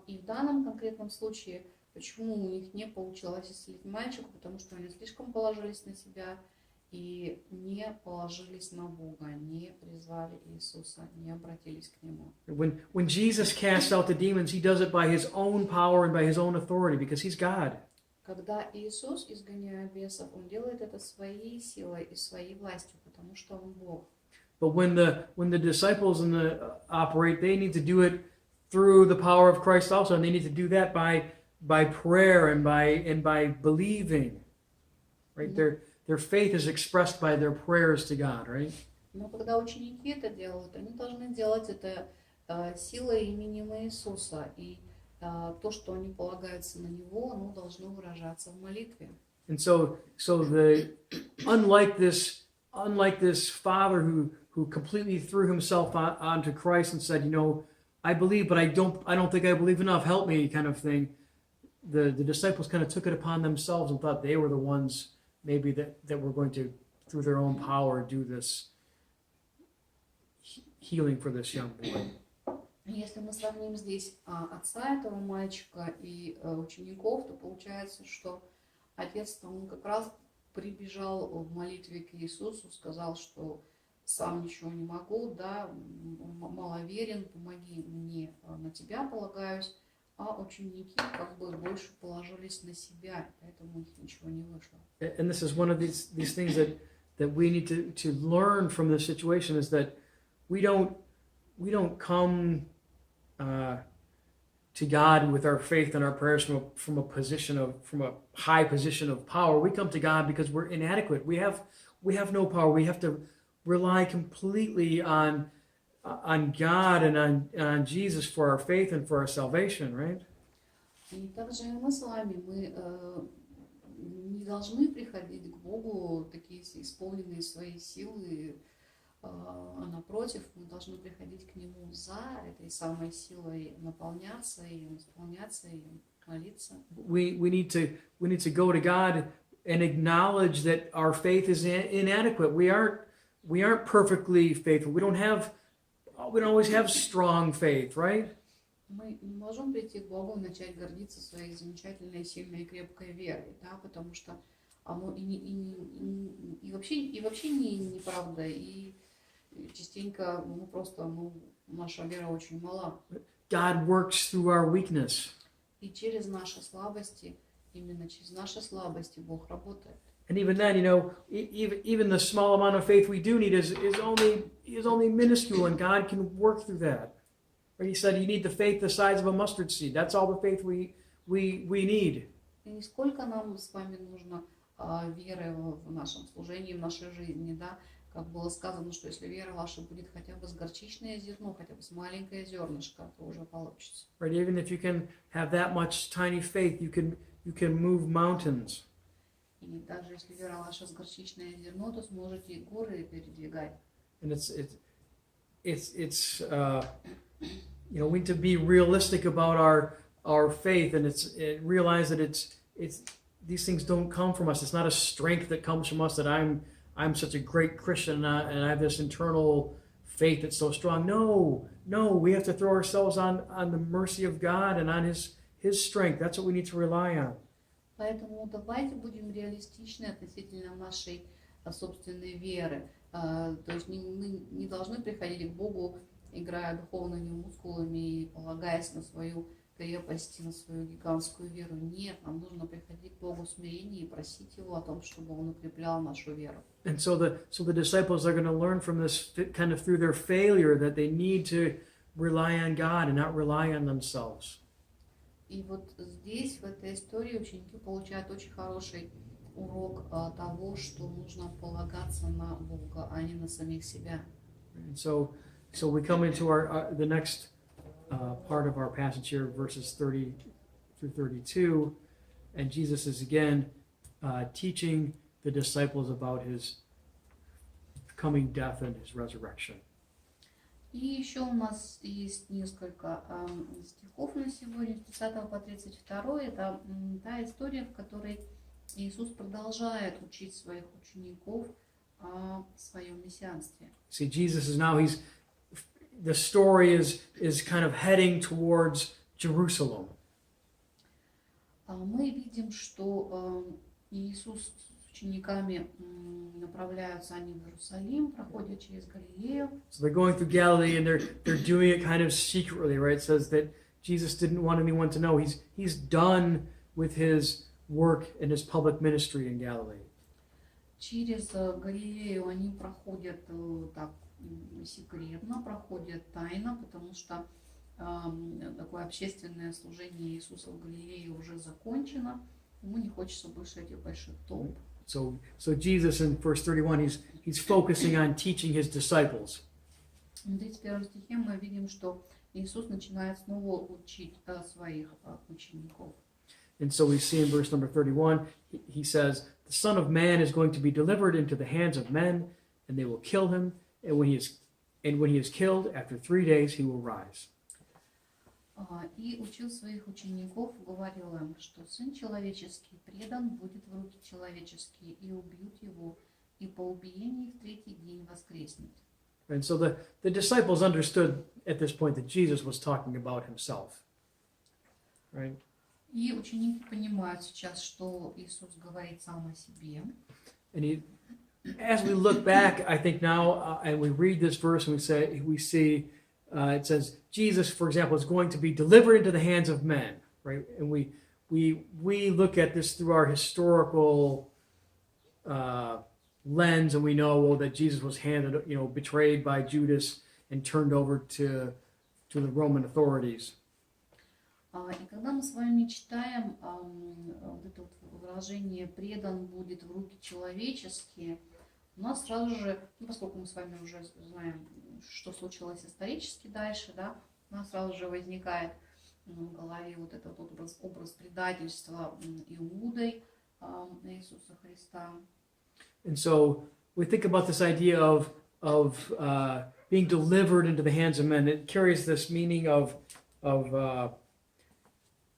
И в данном конкретном случае, почему у них не получилось исцелить мальчика, потому что они слишком положились на себя и не положились на Бога, не призвали Иисуса, не обратились к Нему. When Jesus casts out the demons, he does it by his own power and by his own authority, because he's God. Когда Иисус изгоняет бесов, он делает это своей силой и своей властью, потому что он Бог. But when the disciples operate, they need to do it through the power of Christ also, and they need to do that by prayer and by believing. Right? Their faith is expressed by their prayers to God, right? Но когда ученики это делают, они должны делать это силой именем Иисуса, и то, что они полагаются на Него, оно должно выражаться в молитве. And so unlike this father who completely threw himself onto Christ and said, I believe, but I don't think I believe enough. Help me, kind of thing. The disciples kind of took it upon themselves and thought they were the ones maybe that were going to, through their own power, do this healing for this young boy. Если мы сравним здесь отца этого мальчика и учеников, то получается, что отец-то он как раз прибежал в молитве к Иисусу, сказал, что сам ничего не могу, да, маловерен, помоги мне, на тебя полагаюсь, а ученики как бы больше положились на себя, поэтому у них ничего не вышло. And this is one of these things that we need to learn from this situation, is that we don't come to God with our faith and our prayers from a high position of power. We come to God because we're inadequate. We have no power. We have to rely completely on God and on Jesus for our faith and for our salvation, right? И также и мы с вами, не должны приходить к Богу такие исполненные своей силы, а напротив, мы должны приходить к Нему за этой самой силой, наполняться им, исполняться им, молиться. We need to go to God and acknowledge that our faith is inadequate. We aren't perfectly faithful. We don't always have strong faith, right? Мы не можем прийти к Богу и начать гордиться своей замечательной, сильной и крепкой верой, да, потому что и вообще неправда, и частенько наша вера очень мала. God works through our weakness. И через наши слабости, именно через наши слабости Бог работает. And even then, even the small amount of faith we do need is only minuscule, and God can work through that. Right? He said, you need the faith the size of a mustard seed. That's all the faith we need. И нисколько нам с вами нужно веры в нашем служении, в нашей жизни, да? Как было сказано, что если вера ваша будет хотя бы с горчичное зерно, хотя бы с маленькое зернышко, то уже получится. Right? Even if you can have that much tiny faith, you can move mountains. И даже если вера ваша с горчичное зерно, то сможете и горы передвигать. And we need to be realistic about our faith, and realize that these things don't come from us. It's not a strength that comes from us that I'm such a great Christian and I have this internal faith that's so strong. No, we have to throw ourselves on the mercy of God and on His strength. That's what we need to rely on. Поэтому давайте будем реалистичны относительно нашей собственной веры. То есть мы не должны приходить к Богу, играя духовными мускулами и полагаясь на свою крепость, на свою гигантскую веру. Нет, нам нужно приходить к Богу в смирении и просить Его о том, чтобы Он укреплял нашу веру. And so the disciples are going to learn from this kind of through their failure that they need to rely on God and not rely on themselves. И вот здесь, в этой истории, ученики получают очень хороший урок того, что нужно полагаться на Бога, а не на самих себя. And so we come into the next part of our passage here, verses 30 through 32, and Jesus is again teaching the disciples about His coming death and His resurrection. И еще у нас есть несколько стихов на сегодня, с 30 по 32. Это та история, в которой Иисус продолжает учить своих учеников о своем мессианстве. See, Jesus is now, the story is kind of heading towards Jerusalem. Мы видим, что Иисус с учениками направляются они в Иерусалим, проходят через Галилею. So they're going through Galilee, and they're doing it kind of secretly, right? It says that Jesus didn't want anyone to know. He's done with His work and His public ministry in Galilee. Через Галилею они проходят так секретно, проходят тайно, потому что такое общественное служение Иисуса в Галилее уже закончено. Ему не хочется больше этих больших толп. So Jesus in verse 31, he's focusing on teaching His disciples. В 31 стихе мы видим, что Иисус начинает снова учить своих учеников. And so we see in verse number 31, He says, the Son of Man is going to be delivered into the hands of men, and they will kill Him, and when he is killed, after 3 days He will rise. И учил своих учеников, говорил им, что Сын Человеческий предан будет в руки человеческие, и убьют Его, и по убиении в 3-й день воскреснет. And so the disciples understood at this point that Jesus was talking about Himself. Right? И ученики понимают сейчас, что Иисус говорит сам о себе. And as we look back, I think now, and we read this verse, and we see it says Jesus, for example, is going to be delivered into the hands of men, right? And we look at this through our historical lens, and we know that Jesus was betrayed by Judas and turned over to the Roman authorities. И когда мы с вами читаем вот это вот выражение «предан будет в руки человеческие», у нас сразу же, ну, поскольку мы с вами уже знаем, что случилось исторически дальше, да, у нас сразу же возникает в голове вот этот вот образ предательства Иудой Иисуса Христа. And so we think about this idea of being delivered into the hands of men. It carries this meaning of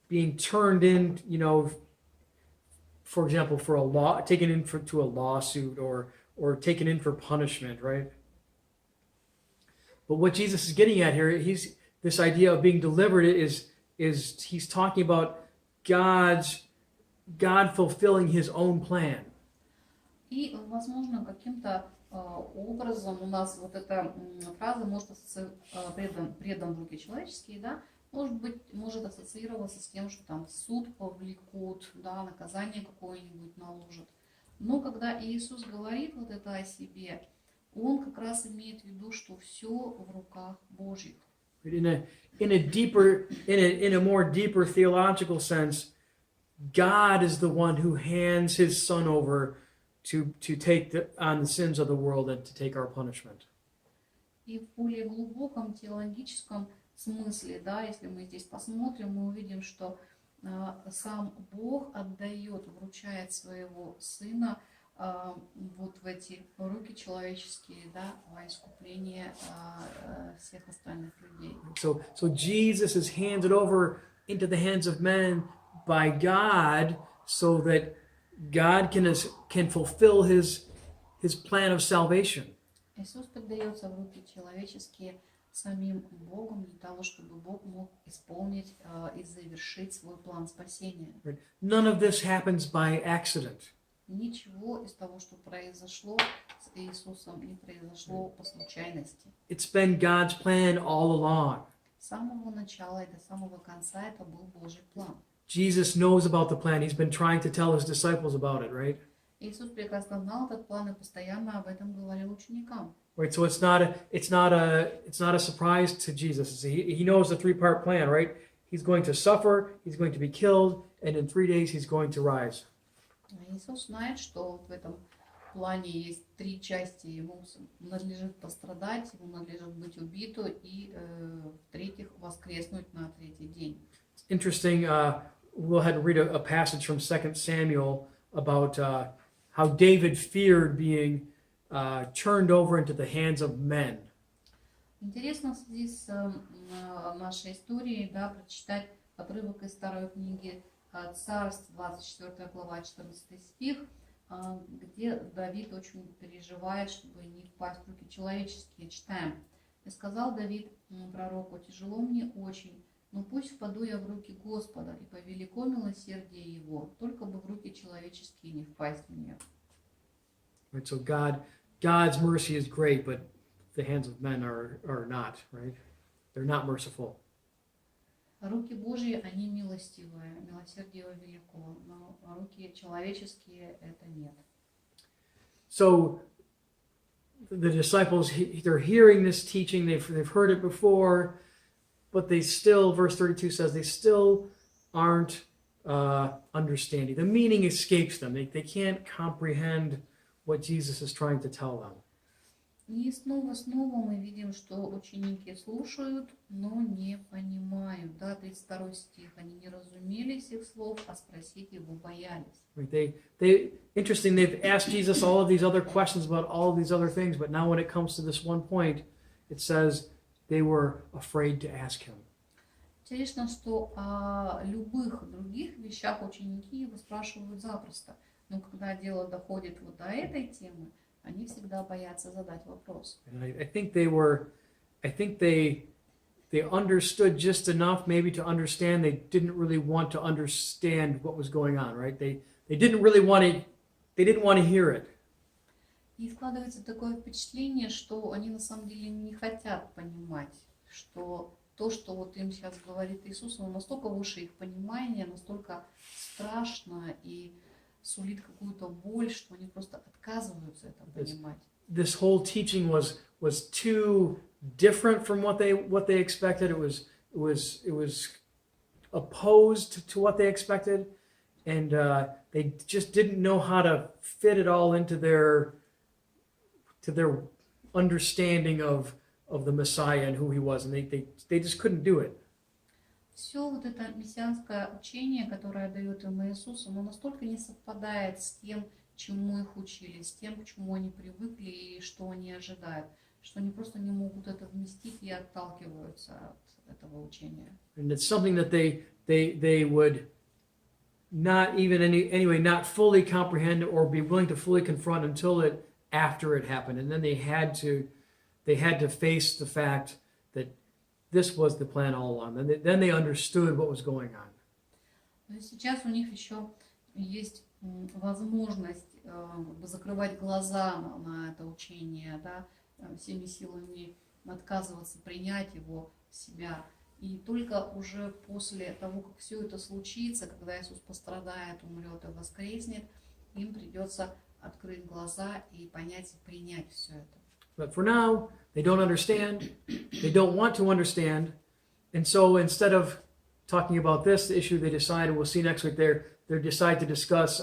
being turned in, you know, for example, for a law, taken in to a lawsuit or taken in for punishment, right? But what Jesus is getting at here, this idea of being delivered is he's talking about God fulfilling his own plan. И, возможно, каким-то образом у нас вот эта фраза может предан в руки человеческие, да, может ассоциироваться с тем, что там суд повлекут, да, наказание какое-нибудь наложат. Но когда Иисус говорит вот это о себе, он как раз имеет в виду, что все в руках Божьих. In a more deeper theological sense, God is the one who hands his son over to take on the sins of the world and to take our punishment. И в более глубоком теологическом смысле, да, если мы здесь посмотрим, мы увидим, что сам Бог вручает своего сына вот в эти руки человеческие, да, во искупление всех остальных людей. So Jesus is handed over into the hands of men by God so that God can fulfill his plan of salvation. Иисус передается в руки человеческие самим Богом для того, чтобы Бог мог исполнить и завершить свой план спасения. None of this happens by accident. Ничего из того, что произошло с Иисусом, не произошло по случайности. It's been God's plan all along. С самого начала и до самого конца это был Божий план. Jesus knows about the plan. He's been trying to tell his disciples about it, right? Иисус прекрасно знал этот план и постоянно об этом говорил ученикам. Right. So it's not a surprise to Jesus. He knows the three-part plan, right? He's going to suffer, he's going to be killed, and in 3 days he's going to rise. Иисус знает, что в этом плане есть 3 части. Ему надлежит пострадать, ему надлежит быть убиту и, в-третьих, воскреснуть на 3-й день. It's interesting. We'll have to read a passage from 2 Samuel about how David feared being turned over into the hands of men. Интересно в связи с нашей историей, да, прочитать отрывок из второй книги Царств, 24 глава, 14 стих, где Давид очень переживает, чтобы не впасть в руки человеческие. Читаем. «И сказал Давид пророку: тяжело мне очень, но пусть впаду я в руки Господа, и по велико милосердие Его, только бы в руки человеческие не впасть мне». Right. So God's mercy is great, but the hands of men are not, right? They're not merciful. Руки Божьи, они милостивые, милосердие Его велико, но руки человеческие это нет. So the disciples, they're hearing this teaching, they've heard it before, but they still, verse 32 says, they still aren't understanding. The meaning escapes them. They can't comprehend what Jesus is trying to tell them. И снова мы видим, что ученики слушают, но не понимают. Да, 32 стих. Они не разумели всех слов, а спросить его боялись. Interesting, they've asked Jesus all of these other questions about all of these other things, but now when it comes to this one point, it says they were afraid to ask him. Интересно, что о любых других вещах ученики его спрашивают запросто. Но когда дело доходит вот до этой темы, они всегда боятся задать вопрос. I think they understood just enough maybe to understand. They didn't really want to understand what was going on, right? They didn't want to hear it. И складывается такое впечатление, что они на самом деле не хотят понимать, что то, что вот им сейчас говорит Иисус, оно настолько выше их понимания, настолько страшно и сулит какую-то боль, что они просто отказываются это понимать. This whole teaching was too different from what they expected. It was opposed to what they expected, and they just didn't know how to fit it all into their understanding of the Messiah and who he was, and they just couldn't do it. Все вот это мессианское учение, которое дает им Иисус, оно настолько не совпадает с тем, чему их учили, с тем, к чему они привыкли и что они ожидают, что они просто не могут это вместить и отталкиваются от этого учения. And it's something that they would not even anyway not fully comprehend or be willing to fully confront until after it happened, and then they had to face the fact that this was the plan all along. Then they understood what was going on. Но сейчас у них еще есть возможность закрывать глаза на это учение, да, всеми силами отказываться принять его в себя. И только уже после того, как все это случится, когда Иисус пострадает, умрет и воскреснет, им придется открыть глаза и понять и принять все это. But for now, they don't understand, they don't want to understand, and so instead of talking about this issue, they decided, we'll see next week, they decide to discuss,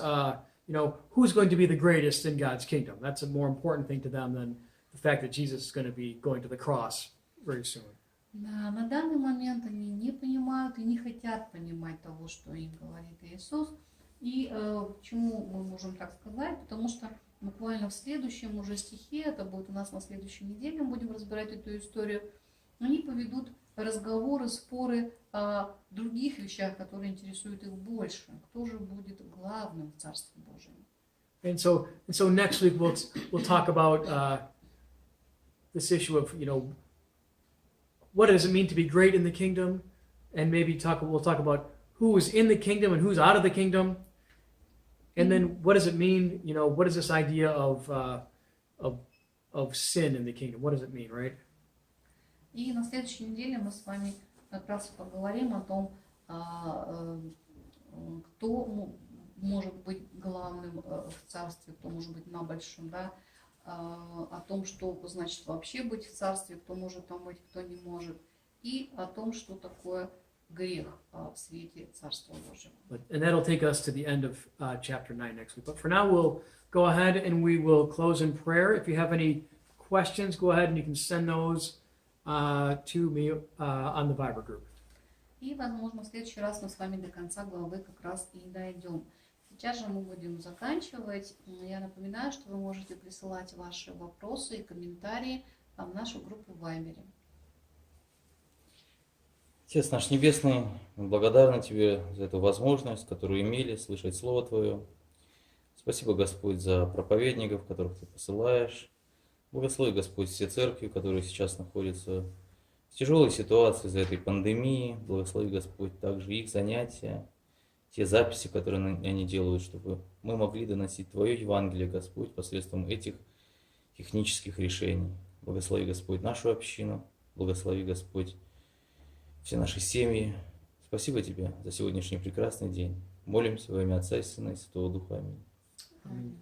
who's going to be the greatest in God's kingdom. That's a more important thing to them than the fact that Jesus is going to be going to the cross very soon. Да, на данный момент они не понимают и не хотят понимать того, что им говорит Иисус. И почему мы можем так сказать? Потому что буквально в следующем уже стихе, это будет у нас на следующей неделе, мы будем разбирать эту историю, они поведут разговоры, споры о других вещах, которые интересуют их больше. Кто же будет главным в Царстве Божьем? And so next week we'll talk about this issue of, what does it mean to be great in the kingdom, and maybe we'll talk about who is in the kingdom and who's out of the kingdom. And then what does it mean, what is this idea of sin in the kingdom? What does it mean, right? И на следующей неделе мы с вами как раз поговорим о том, кто может быть главным в царстве, кто может быть на большом, да, о том, что значит вообще быть в царстве, кто может там быть, кто не может, и о том, что такое грех в свете Царства Божьего. And that'll take us to the end of chapter 9 next week. But for now, we'll go ahead and we will close in prayer. If you have any questions, go ahead and you can send those to me on the Viber group. И, возможно, в следующий раз мы с вами до конца главы как раз и дойдем. Сейчас же мы будем заканчивать. Я напоминаю, что вы можете присылать ваши вопросы и комментарии в нашу группу в Viber. Отец наш Небесный, мы благодарны Тебе за эту возможность, которую имели слышать Слово Твое. Спасибо, Господь, за проповедников, которых Ты посылаешь. Благослови, Господь, все церкви, которые сейчас находятся в тяжелой ситуации из-за этой пандемии. Благослови, Господь, также их занятия, те записи, которые они делают, чтобы мы могли доносить Твое Евангелие, Господь, посредством этих технических решений. Благослови, Господь, нашу общину. Благослови, Господь, все наши семьи. Спасибо Тебе за сегодняшний прекрасный день. Молимся во имя Отца и Сына и Святого Духа. Аминь. Аминь.